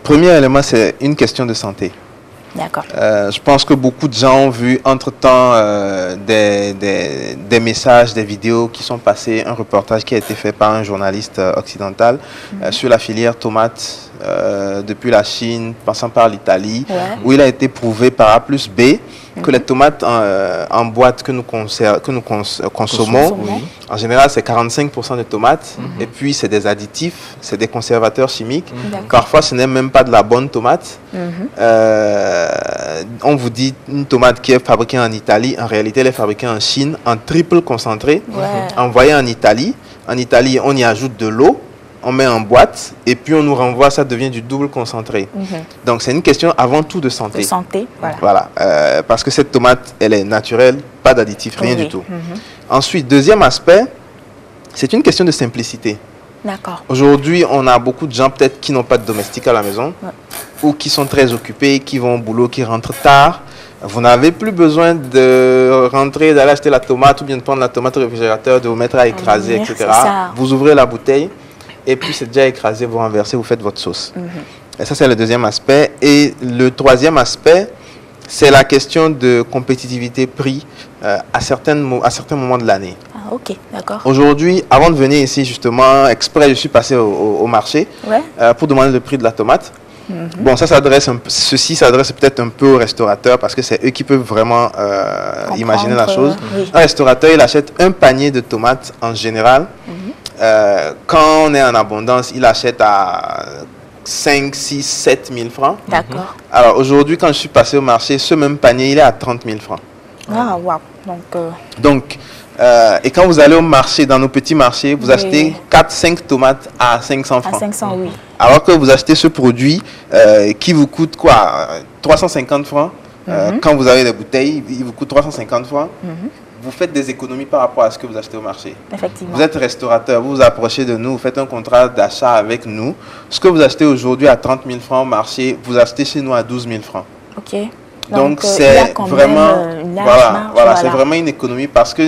Premier élément, c'est une question de santé. D'accord. Je pense que beaucoup de gens ont vu entre-temps des messages, des vidéos qui sont passées, un reportage qui a été fait par un journaliste occidental sur la filière tomate depuis la Chine, passant par l'Italie, où il a été prouvé par A plus B que les tomates en boîte que nous consommons, en général c'est 45% de tomates, et puis c'est des additifs, c'est des conservateurs chimiques. Parfois ce n'est même pas de la bonne tomate. On vous dit une tomate qui est fabriquée en Italie, en réalité elle est fabriquée en Chine, en triple concentré, envoyée en Italie. En Italie on y ajoute de l'eau, on met en boîte et puis on nous renvoie, ça devient du double concentré. Donc c'est une question avant tout de santé. Voilà. Parce que cette tomate, elle est naturelle, pas d'additifs, rien du tout. Ensuite, deuxième aspect, c'est une question de simplicité. Aujourd'hui, on a beaucoup de gens peut-être qui n'ont pas de domestique à la maison ou qui sont très occupés, qui vont au boulot, qui rentrent tard. Vous n'avez plus besoin de rentrer, d'aller acheter la tomate ou bien de prendre la tomate au réfrigérateur, de vous mettre à écraser, etc. Vous ouvrez la bouteille. Et puis c'est déjà écrasé, vous renversez, vous faites votre sauce. Et ça, c'est le deuxième aspect. Et le troisième aspect, c'est la question de compétitivité prix à certains moments de l'année. Aujourd'hui, avant de venir ici, justement, exprès, je suis passé au marché pour demander le prix de la tomate. Bon, ceci s'adresse peut-être un peu aux restaurateurs parce que c'est eux qui peuvent vraiment imaginer la chose. Un restaurateur, il achète un panier de tomates en général. Quand on est en abondance, il achète à 5, 6, 7 000 francs. Alors aujourd'hui, quand je suis passé au marché, ce même panier, il est à 30 000 francs. Donc, et quand vous allez au marché, dans nos petits marchés, vous achetez 4-5 tomates à 500 francs. Alors que vous achetez ce produit qui vous coûte quoi, 350 francs. Quand vous avez des bouteilles, il vous coûte 350 francs. Vous faites des économies par rapport à ce que vous achetez au marché. Vous êtes restaurateur, vous vous approchez de nous, vous faites un contrat d'achat avec nous. Ce que vous achetez aujourd'hui à 30 000 francs au marché, vous achetez chez nous à 12 000 francs. Donc c'est vraiment, c'est vraiment une économie parce que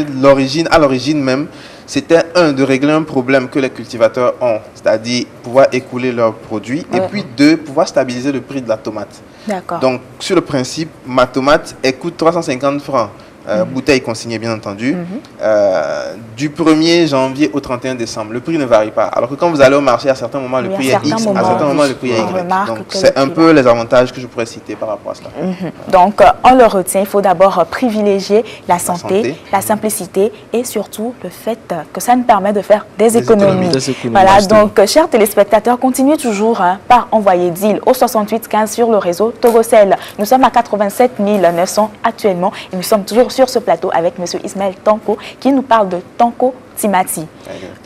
à l'origine même, c'était de régler un problème que les cultivateurs ont, c'est-à-dire pouvoir écouler leurs produits, et puis 2, pouvoir stabiliser le prix de la tomate. D'accord. Donc, sur le principe, ma tomate, elle coûte 350 francs. Bouteille consignée, bien entendu. Du 1er janvier au 31 décembre, le prix ne varie pas. Alors que quand vous allez au marché, à certains moments, le prix est X, à certains moments, le prix est Y. Donc, c'est un peu les avantages que je pourrais citer par rapport à cela. Donc, on le retient, il faut d'abord privilégier la santé, la simplicité et surtout le fait que ça nous permet de faire des économies. Voilà, donc, chers téléspectateurs, continuez toujours par envoyer deal au 68 15 sur le réseau Togocel. Nous sommes à 87 900 actuellement et nous sommes toujours sur ce plateau avec M. Ismaël Tanko qui nous parle de Tanko Timati.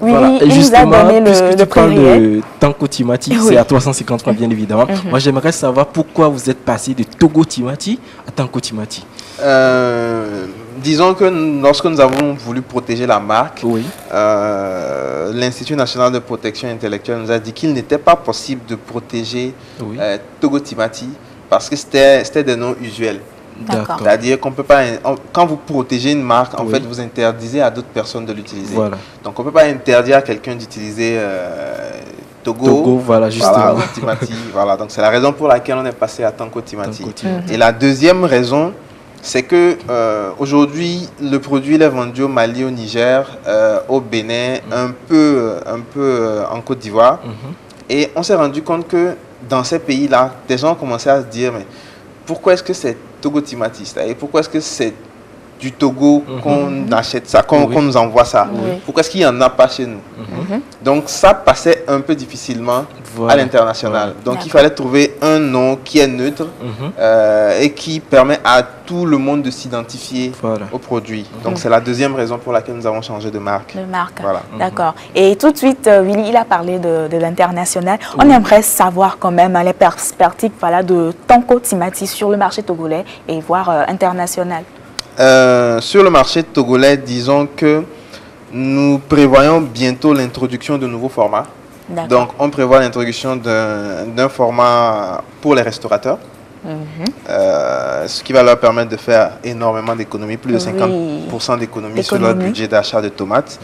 Oui, voilà. Et il nous a donné le prix de Tanko Timati, c'est à 350 francs bien évidemment. Moi j'aimerais savoir pourquoi vous êtes passé de Togo Timati à Tanko Timati. Disons que lorsque nous avons voulu protéger la marque, l'Institut national de protection intellectuelle nous a dit qu'il n'était pas possible de protéger Togo Timati parce que c'était des noms usuels. C'est-à-dire qu'on peut pas, quand vous protégez une marque, en fait, vous interdisez à d'autres personnes de l'utiliser. Voilà. Donc, on peut pas interdire à quelqu'un d'utiliser Togo, voilà, justement. Timati, voilà. Donc, c'est la raison pour laquelle on est passé à Tanko Timati. Et la deuxième raison, c'est que aujourd'hui, le produit est vendu au Mali, au Niger, au Bénin, un peu en Côte d'Ivoire. Et on s'est rendu compte que dans ces pays-là, des gens commençaient à se dire, mais pourquoi est-ce que c'est Togo Timati? Et pourquoi est-ce que c'est du Togo qu'on achète ça, qu'on nous envoie ça? Pourquoi est-ce qu'il n'y en a pas chez nous? Donc ça passait un peu difficilement à l'international. Donc il fallait trouver un nom qui est neutre et qui permet à tout le monde de s'identifier au produit. Donc c'est la deuxième raison pour laquelle nous avons changé de marque. Voilà. D'accord. Et tout de suite, Willy, il a parlé de l'international. On aimerait savoir quand même les perspectives de Tanko Timati sur le marché togolais et voire international. Sur le marché togolais, disons que nous prévoyons bientôt l'introduction de nouveaux formats. Donc, on prévoit l'introduction d'un format pour les restaurateurs, ce qui va leur permettre de faire énormément d'économies, plus de 50% d'économies sur leur budget d'achat de tomates.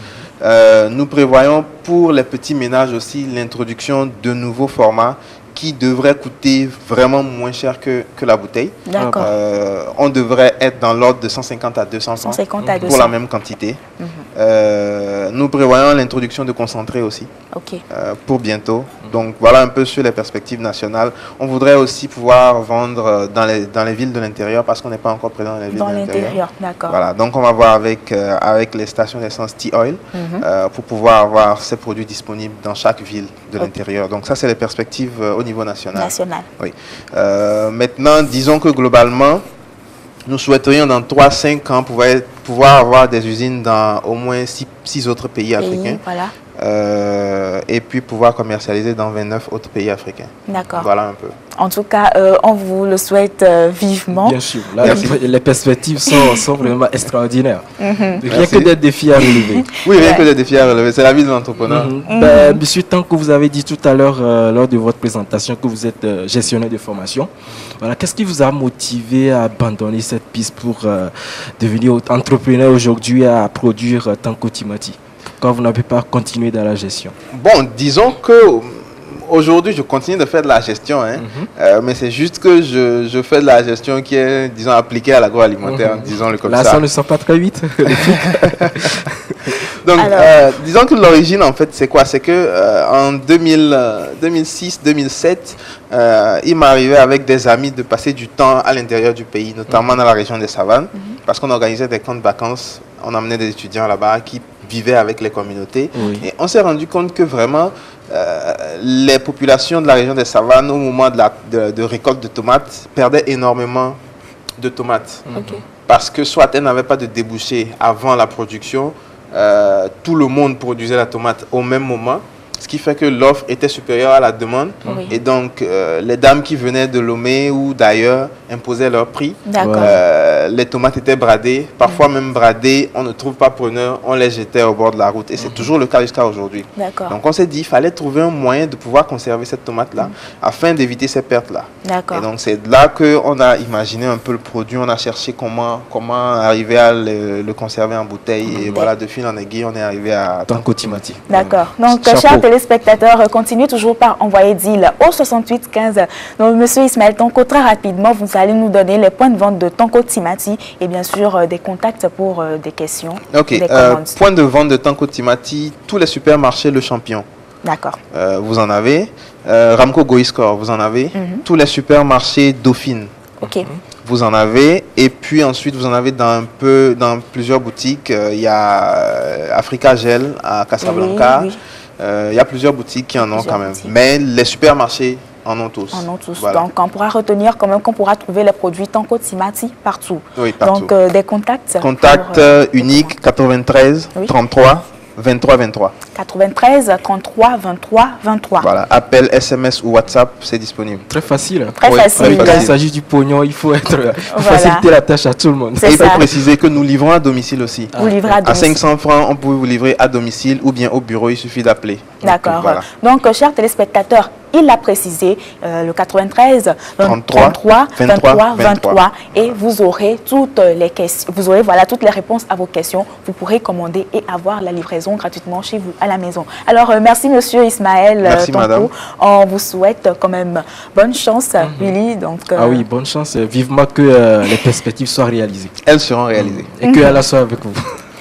Nous prévoyons pour les petits ménages aussi l'introduction de nouveaux formats qui devrait coûter vraiment moins cher que la bouteille. On devrait être dans l'ordre de 150 à 200 francs pour la même quantité. Nous prévoyons l'introduction de concentrés aussi pour bientôt. Donc voilà un peu sur les perspectives nationales. On voudrait aussi pouvoir vendre dans les villes de l'intérieur parce qu'on n'est pas encore présent dans les villes de l'intérieur. Voilà, donc on va voir avec les stations d'essence T-Oil pour pouvoir avoir ces produits disponibles dans chaque ville de l'intérieur. Donc ça c'est les perspectives au niveau national. Oui. Maintenant, disons que globalement, nous souhaiterions dans 3-5 ans pouvoir avoir des usines dans au moins 6 autres pays africains. Et puis pouvoir commercialiser dans 29 autres pays africains. Voilà un peu. En tout cas, on vous le souhaite vivement. Bien sûr. Là, les perspectives sont vraiment extraordinaires. Rien que des défis à relever. Oui, rien que des défis à relever. C'est la vie de l'entrepreneur. Monsieur Tanko, vous avez dit tout à l'heure, lors de votre présentation, que vous êtes gestionnaire de formation. Voilà, qu'est-ce qui vous a motivé à abandonner cette piste pour devenir entrepreneur aujourd'hui à produire Tanko Timati? Quand vous n'avez pas continué dans la gestion? Bon, disons que aujourd'hui, je continue de faire de la gestion, mais c'est juste que je fais de la gestion qui est, disons, appliquée à l'agroalimentaire, disons-le comme ça. Là, ça ne sort pas très vite. Donc, disons que l'origine, en fait, c'est quoi? C'est que en 2006-2007, il m'arrivait avec des amis de passer du temps à l'intérieur du pays, notamment dans la région des Savanes, parce qu'on organisait des camps de vacances. On emmenait des étudiants là-bas qui vivaient avec les communautés. Et on s'est rendu compte que vraiment, les populations de la région des Savanes, au moment de récolte de tomates, perdaient énormément de tomates. Parce que soit elles n'avaient pas de débouchés avant la production, tout le monde produisait la tomate au même moment. ce qui fait que l'offre était supérieure à la demande. Et donc, les dames qui venaient de Lomé ou d'ailleurs imposaient leur prix. Les tomates étaient bradées, parfois même bradées, on ne trouve pas preneur, on les jetait au bord de la route. Et c'est toujours le cas jusqu'à aujourd'hui. Donc, on s'est dit, il fallait trouver un moyen de pouvoir conserver cette tomate-là afin d'éviter ces pertes-là. Et donc, c'est là qu'on a imaginé un peu le produit, on a cherché comment arriver à le conserver en bouteille. Et voilà, de fil en aiguille, on est arrivé à Tanko Timati. D'accord. Donc, chers téléspectateurs, continuez toujours par envoyer deal au 68 15. Donc, Monsieur Ismaël Tanko, très rapidement, vous allez nous donner les points de vente de Tanko Timati et bien sûr des contacts pour des questions. Ok. Point de vente de Tanko Timati, tous les supermarchés Le Champion. D'accord. Vous en avez. Ramco Goïscore, vous en avez. Tous les supermarchés Dauphine. Ok. Vous en avez. Et puis ensuite, vous en avez dans plusieurs boutiques. Il y a Africa Gel à Casablanca. Il y a plusieurs boutiques qui en ont quand même. Mais les supermarchés en ont tous. En ont tous. Voilà. Donc, on pourra retenir quand même qu'on pourra trouver les produits Tanko Timati partout. Oui, partout. Donc, des contacts. Contact unique 93 33 23 23. 93 33 23 23. Voilà, appel, SMS ou WhatsApp, c'est disponible. Très facile. Très facile. Quand il s'agit du pognon, il faut faciliter la tâche à tout le monde. Et il faut préciser que nous livrons à domicile aussi. Vous livrez à domicile. À 500 francs, on peut vous livrer à domicile ou bien au bureau, il suffit d'appeler. D'accord. Voilà. Donc, chers téléspectateurs, il l'a précisé, le 93 33 23 23 et vous aurez toutes les questions, vous aurez toutes les réponses à vos questions. Vous pourrez commander et avoir la livraison gratuitement chez vous à la maison. Alors merci Monsieur Ismaël. Merci madame. On vous souhaite quand même bonne chance, Willy. Donc ah oui, bonne chance. Vivement que les perspectives soient réalisées. Elles seront réalisées. Et que Allah soit avec vous.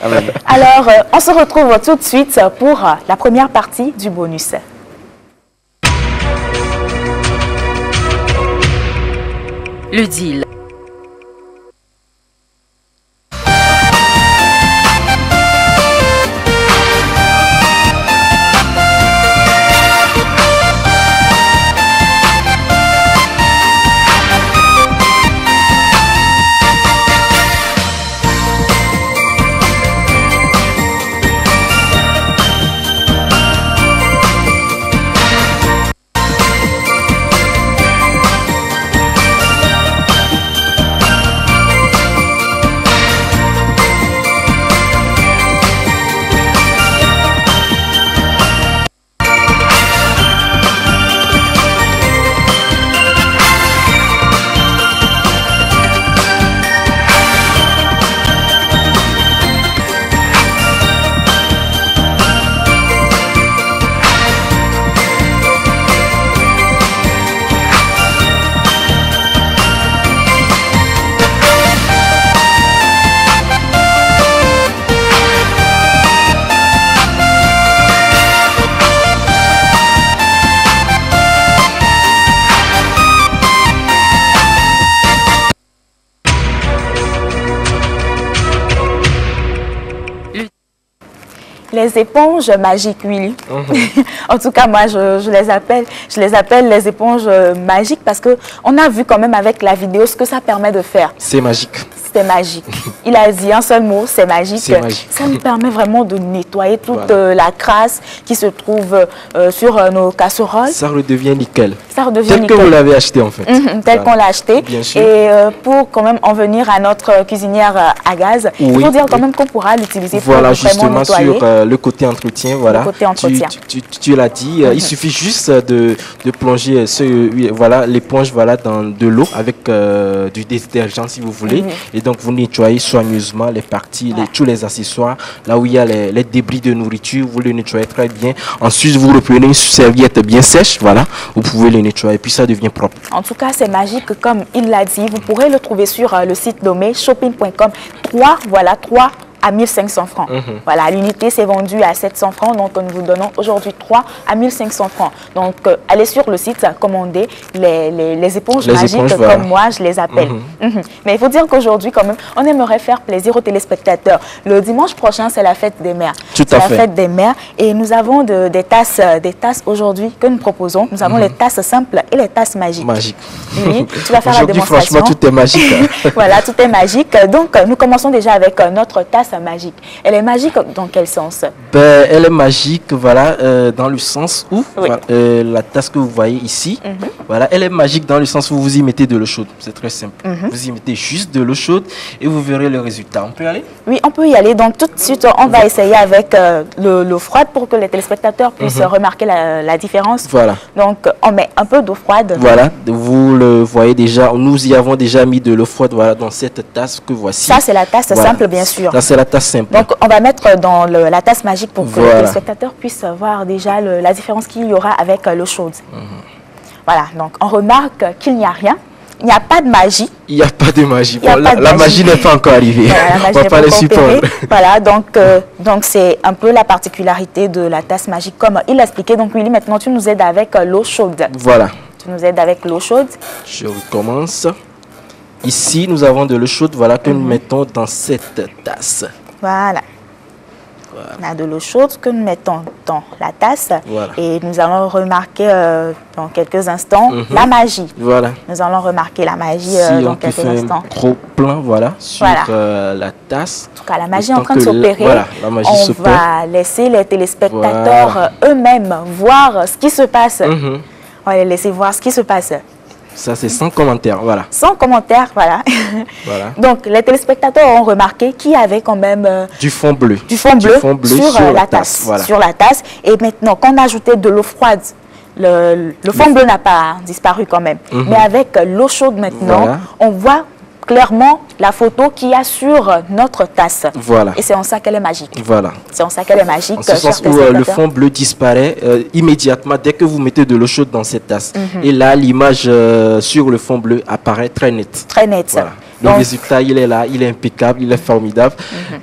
Amen. Alors on se retrouve tout de suite pour la première partie du bonus. Le deal. Les éponges magiques, Willy. En tout cas, moi, je les appelle les éponges magiques parce qu'on a vu quand même avec la vidéo ce que ça permet de faire. C'est magique. C'est magique. Il a dit un seul mot, c'est magique. Ça nous permet vraiment de nettoyer toute la crasse qui se trouve sur nos casseroles. Ça redevient nickel. Ça redevient tel nickel. que vous l'avez acheté en fait. Tel qu'on l'a acheté. Bien sûr. Et pour quand même en venir à notre cuisinière à gaz, il faut dire quand même qu'on pourra l'utiliser pour vraiment justement nettoyer. Sur le côté entretien. Voilà. Le côté entretien. Tu l'as dit, il suffit juste de plonger l'éponge dans de l'eau avec du détergent si vous voulez. Et donc vous nettoyez soigneusement les parties, tous les accessoires, là où il y a les débris de nourriture, vous les nettoyez très bien. Ensuite vous reprenez une serviette bien sèche, voilà, vous pouvez les nettoyer, puis ça devient propre. En tout cas c'est magique comme il l'a dit, vous pourrez le trouver sur le site nommé shopping.com. 3 à 1500 francs. Voilà, l'unité s'est vendue à 700 francs, donc nous vous donnons aujourd'hui 3 à 1500 francs. Donc allez sur le site, commandez les éponges magiques comme moi je les appelle. Mais il faut dire qu'aujourd'hui quand même, on aimerait faire plaisir aux téléspectateurs. Le dimanche prochain, c'est la fête des mères. C'est la fête des mères et nous avons des tasses aujourd'hui que nous proposons. Nous avons les tasses simples et les tasses magiques. Oui, tu vas faire la démonstration. Franchement, tout est magique. Voilà, tout est magique. Donc nous commençons déjà avec notre tasse tasse magique. Elle est magique dans quel sens? Elle est magique, voilà, dans le sens où la tasse que vous voyez ici, voilà, elle est magique dans le sens où vous y mettez de l'eau chaude. C'est très simple. Vous y mettez juste de l'eau chaude et vous verrez le résultat. On peut y aller? Oui, on peut y aller. Donc tout de suite, on va essayer avec l'eau froide pour que les téléspectateurs puissent remarquer la différence. Voilà. Donc on met un peu d'eau froide. Voilà, vous le voyez déjà, nous y avons déjà mis de l'eau froide, voilà, dans cette tasse que voici. Ça, c'est la tasse simple, bien sûr. Ça, c'est la tasse simple. Donc on va mettre dans la tasse magique pour que les téléspectateurs puissent voir déjà la différence qu'il y aura avec l'eau chaude. Voilà, donc on remarque qu'il n'y a rien. Il n'y a pas de magie. Il n'y a pas de magie. La magie n'est pas encore arrivée. Voilà, on va pas les supporter. Voilà, donc c'est un peu la particularité de la tasse magique, comme il l'a expliqué. Donc Willy, maintenant tu nous aides avec l'eau chaude. Voilà. Tu nous aides avec l'eau chaude. Je recommence. Ici, nous avons de l'eau chaude, voilà, que nous mettons dans cette tasse. Voilà. On a de l'eau chaude que nous mettons dans la tasse et nous allons remarquer dans quelques instants la magie. Voilà. Nous allons remarquer la magie dans quelques instants. Un gros plan, voilà, sur la tasse. En tout cas, la magie est en train de s'opérer. Voilà, la magie s'opère. On va laisser les téléspectateurs eux-mêmes voir ce qui se passe. On va les laisser voir ce qui se passe. Ça, c'est sans commentaire, voilà. Sans commentaire, voilà. Donc, les téléspectateurs ont remarqué qu'il y avait quand même du fond bleu. Du fond bleu sur la tasse. Voilà. Sur la tasse. Et maintenant, quand on a ajouté de l'eau froide, le fond bleu n'a pas disparu quand même. Mais avec l'eau chaude maintenant, on voit clairement la photo qu'il y a sur notre tasse. Voilà. Et c'est en ça qu'elle est magique. Voilà. C'est en ça qu'elle est magique. En ce sens où le fond bleu disparaît immédiatement dès que vous mettez de l'eau chaude dans cette tasse. Et là, l'image sur le fond bleu apparaît très nette. Très nette. Voilà. Le résultat, il est là, il est impeccable, il est formidable.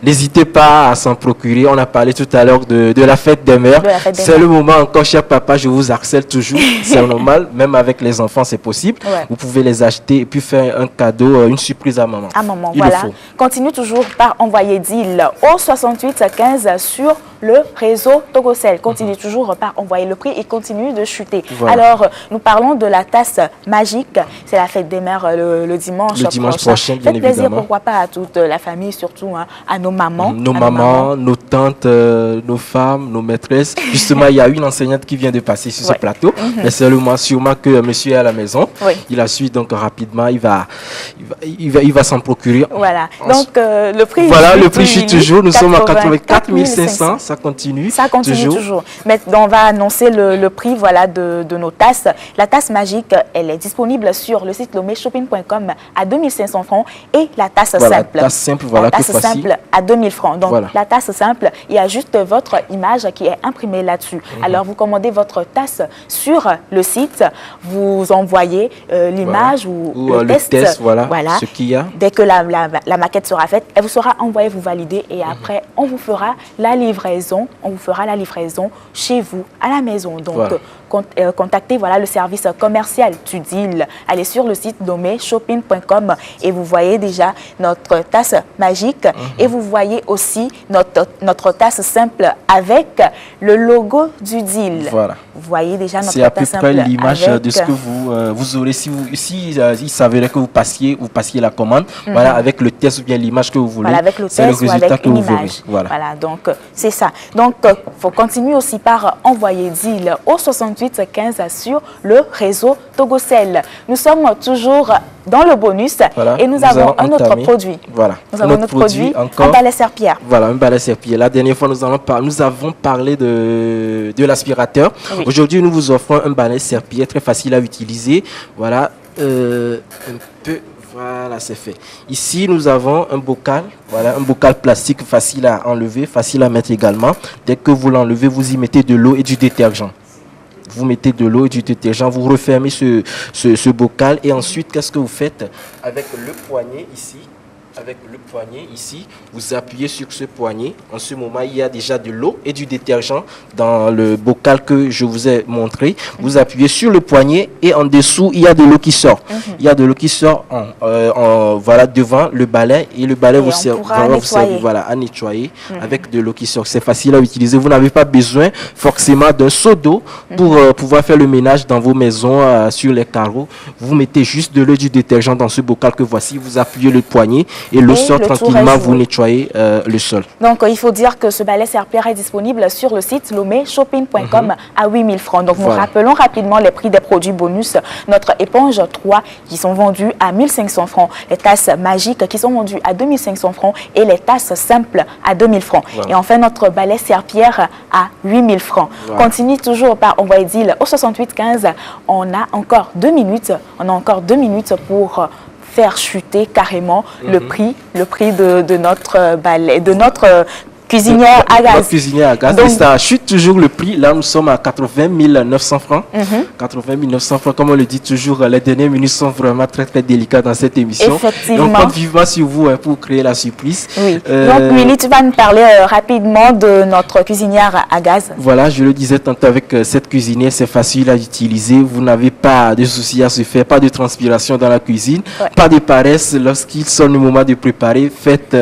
N'hésitez pas à s'en procurer. On a parlé tout à l'heure de la fête des mères. C'est le moment encore, cher papa, je vous harcèle toujours. C'est normal, même avec les enfants, c'est possible. Vous pouvez les acheter et puis faire un cadeau, une surprise à maman. À maman, voilà. Continue toujours par envoyer deal au 68 15 sur le réseau Togocel. Continue toujours par envoyer le prix et continue de chuter. Alors, nous parlons de la tasse magique. C'est la fête des mères le dimanche prochain. Faites plaisir, pourquoi pas, à toute la famille, surtout à nos mamans. Nos mamans, nos tantes, nos femmes, nos maîtresses. Justement, il y a une enseignante qui vient de passer sur ce plateau. Mais c'est le moment sûrement que monsieur est à la maison. Il a su donc rapidement, il va s'en procurer. Voilà. Donc, le prix. Voilà, le prix chute toujours. Nous sommes à 84 500. Ça continue. Ça continue toujours. Maintenant, on va annoncer le prix de nos tasses. La tasse magique, elle est disponible sur le site lomeshopping.com à 2500 francs et la tasse simple. La tasse simple, la tasse simple à 2000 francs. Donc, la tasse simple, il y a juste votre image qui est imprimée là-dessus. Alors, vous commandez votre tasse sur le site, vous envoyez l'image ou le test. Voilà. Ce qu'il y a. Dès que la maquette sera faite, elle vous sera envoyée, vous validez et après, on vous fera la livraison. On vous fera la livraison chez vous, à la maison. Donc, contactez le service commercial du deal. Allez sur le site nommé shopping.com et vous voyez déjà notre tasse magique et vous voyez aussi notre tasse simple avec le logo du deal. Voilà. Vous voyez déjà notre tasse simple. C'est à peu près l'image de ce que vous aurez si il s'avérait que vous passiez la commande. Voilà, avec le test ou bien l'image que vous voulez. Voilà, avec le c'est test le résultat ou avec que une vous verrez. image. Voilà, donc c'est ça. Donc, il faut continuer aussi par envoyer deal au 68 15 sur le réseau Togocel. Nous sommes toujours dans le bonus et nous avons un autre produit. Voilà. Nous avons un autre produit, un balai serpillère. Voilà, un balai serpillère. La dernière fois, nous avons parlé de l'aspirateur. Oui. Aujourd'hui, nous vous offrons un balai serpillère très facile à utiliser. Voilà, un peu... Voilà, c'est fait. Ici, nous avons un bocal, un bocal plastique facile à enlever, facile à mettre également. Dès que vous l'enlevez, vous y mettez de l'eau et du détergent. Vous mettez de l'eau et du détergent, vous refermez ce bocal et ensuite, qu'est-ce que vous faites avec le poignet ici? Avec le poignet ici, vous appuyez sur ce poignet. En ce moment, il y a déjà de l'eau et du détergent dans le bocal que je vous ai montré. Vous appuyez sur le poignet et en dessous, il y a de l'eau qui sort. Il y a de l'eau qui sort devant le balai et le balai vous sert à nettoyer avec de l'eau qui sort. C'est facile à utiliser. Vous n'avez pas besoin forcément d'un seau d'eau pour pouvoir faire le ménage dans vos maisons sur les carreaux. Vous mettez juste de l'eau et du détergent dans ce bocal que voici. Vous appuyez le poignet et le sol tranquillement, vous nettoyez le sol. Donc, il faut dire que ce balai serpillère est disponible sur le site lomeshopping.com à 8 000 francs. Donc, nous rappelons rapidement les prix des produits bonus. Notre éponge 3 qui sont vendus à 1 500 francs. Les tasses magiques qui sont vendues à 2 500 francs et les tasses simples à 2 000 francs. Et enfin, notre balai serpillère à 8 000 francs. Continue toujours par envoyer deal au 68 15. On a encore 2 minutes. On a encore 2 minutes pour faire chuter carrément le prix de notre balai, de notre cuisinière à gaz. Cuisinière à gaz. Donc, et ça chute toujours le prix. Là, nous sommes à 80 900 francs. 80 900 francs, comme on le dit toujours, les dernières minutes sont vraiment très, très délicates dans cette émission. Effectivement. Donc, on compte vivement sur vous pour créer la surprise. Oui. Donc, Willy, tu vas nous parler rapidement de notre cuisinière à gaz. Voilà, je le disais tantôt avec cette cuisinière, c'est facile à utiliser. Vous n'avez pas de soucis à se faire, pas de transpiration dans la cuisine, pas de paresse. Lorsqu'il sonne le moment de préparer, faites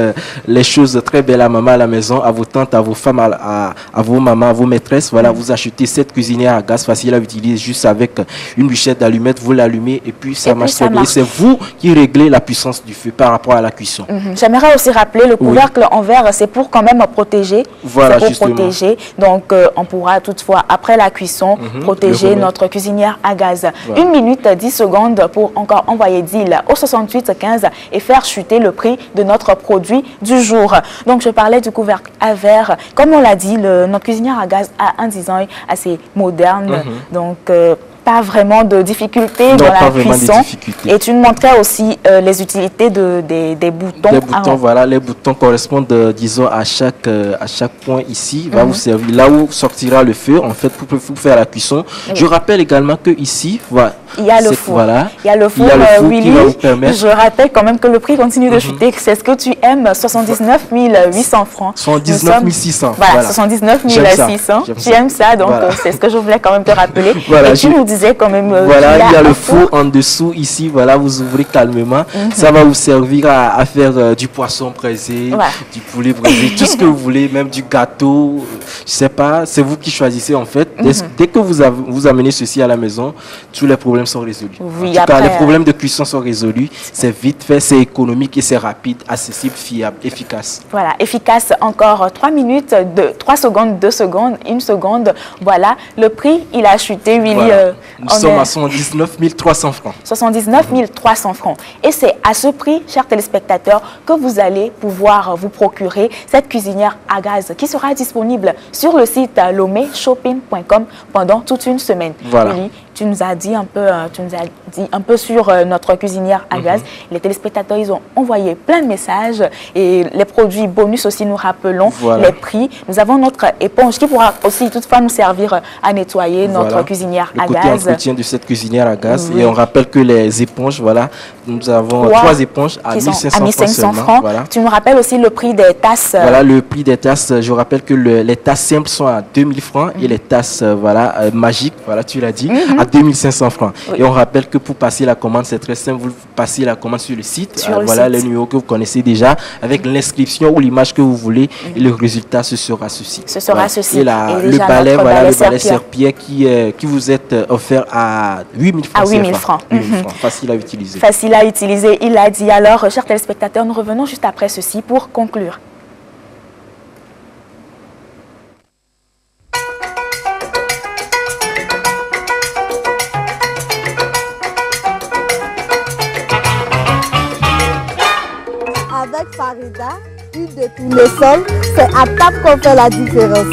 les choses très belles à maman à la maison, à vos tantes, à vos femmes, à vos mamans, à vos maîtresses. Voilà, vous achetez cette cuisinière à gaz facile à utiliser juste avec une bûchette d'allumettes, vous l'allumez et puis ça marche très bien. C'est vous qui réglez la puissance du feu par rapport à la cuisson. J'aimerais aussi rappeler le couvercle en verre, c'est pour quand même protéger. Voilà, c'est pour protéger. Donc, on pourra toutefois, après la cuisson, protéger notre cuisinière à gaz. 1 minute 10 secondes pour encore envoyer deal au 68 15 et faire chuter le prix de notre produit du jour. Donc, je parlais du couvercle à verre. Comme on l'a dit, notre cuisinière à gaz a un design assez moderne. Donc, pas vraiment de difficultés dans la cuisson. Et tu nous montrais aussi les utilités des boutons. Les boutons, voilà, les boutons correspondent, disons, à chaque point ici. Va vous servir là où sortira le feu, en fait, pour faire la cuisson. Je rappelle également que ici, voilà, il y a le four. Voilà, il y a le four, Willy. Je rappelle quand même que le prix continue de chuter. C'est ce que tu aimes, 79 800 francs. 79 600. Voilà, 79 600. Tu aimes ça, donc c'est ce que je voulais quand même te rappeler. Voilà, et tu nous disais quand même... voilà, il y a le four en dessous, ici, voilà, vous ouvrez calmement. Ça va vous servir à faire du poisson braisé, du poulet braisé, tout ce que vous voulez, même du gâteau. Je sais pas, c'est vous qui choisissez en fait. Dès que vous amenez ceci à la maison, tous les problèmes sont résolus. Oui, en tout cas, les problèmes de cuisson sont résolus. C'est vite fait, c'est économique et c'est rapide, accessible, fiable, efficace. Voilà, efficace. Encore 3 minutes, 3 secondes, 2 secondes, 1 seconde. Voilà, le prix, il a chuté, Willy. Voilà. Nous sommes à 79 300 francs. 79 300 francs. Et c'est à ce prix, chers téléspectateurs, que vous allez pouvoir vous procurer cette cuisinière à gaz qui sera disponible sur le site lomeshopping.com pendant toute une semaine. Voilà. Willy, tu nous as dit un peu sur notre cuisinière à gaz. Les téléspectateurs, ils ont envoyé plein de messages et les produits bonus aussi, nous rappelons les prix. Nous avons notre éponge qui pourra aussi toutefois nous servir à nettoyer notre cuisinière à gaz. Le côté entretien de cette cuisinière à gaz. Et on rappelle que les éponges, voilà, nous avons 3 éponges à 1500 francs. Voilà. Tu nous rappelles aussi le prix des tasses. Voilà, le prix des tasses. Je rappelle que les tasses simples sont à 2000 francs et les tasses magiques, voilà, tu l'as dit, à 2500 francs. Et on rappelle que pour passer la commande, c'est très simple. Vous passez la commande sur le site. Voilà les numéros que vous connaissez déjà, avec l'inscription ou l'image que vous voulez. Et le résultat, ce sera ceci. Ce sera ceci. Et le balai, voilà, le balai serpillère qui vous est offert à 8000 francs. À 8000 francs. Facile à utiliser. Facile à utiliser, il l'a dit. Alors, chers téléspectateurs, nous revenons juste après ceci pour conclure. Avec Farida, huile de tournesol, c'est à table qu'on fait la différence.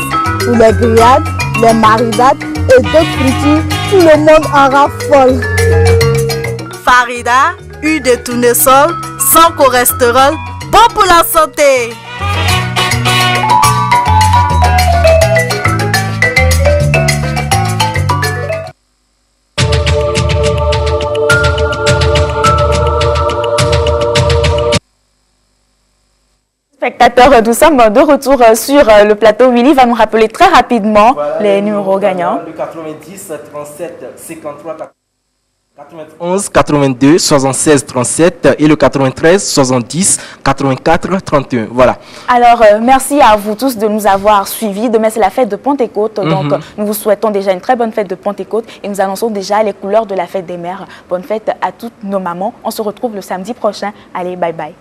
Pour les grillades, les marinades et d'autres fritures, tout le monde en raffole. Farida, huile de tournesol, sans cholestérol, bon pour la santé. Spectateurs, nous sommes de retour sur le plateau. Willy va nous rappeler très rapidement les numéros gagnants. Le 90 37 53 91 82 76 37 et le 93 70 84 31. Voilà. Alors, merci à vous tous de nous avoir suivis. Demain, c'est la fête de Pentecôte. Donc, nous vous souhaitons déjà une très bonne fête de Pentecôte et nous annonçons déjà les couleurs de la fête des mères. Bonne fête à toutes nos mamans. On se retrouve le samedi prochain. Allez, bye bye.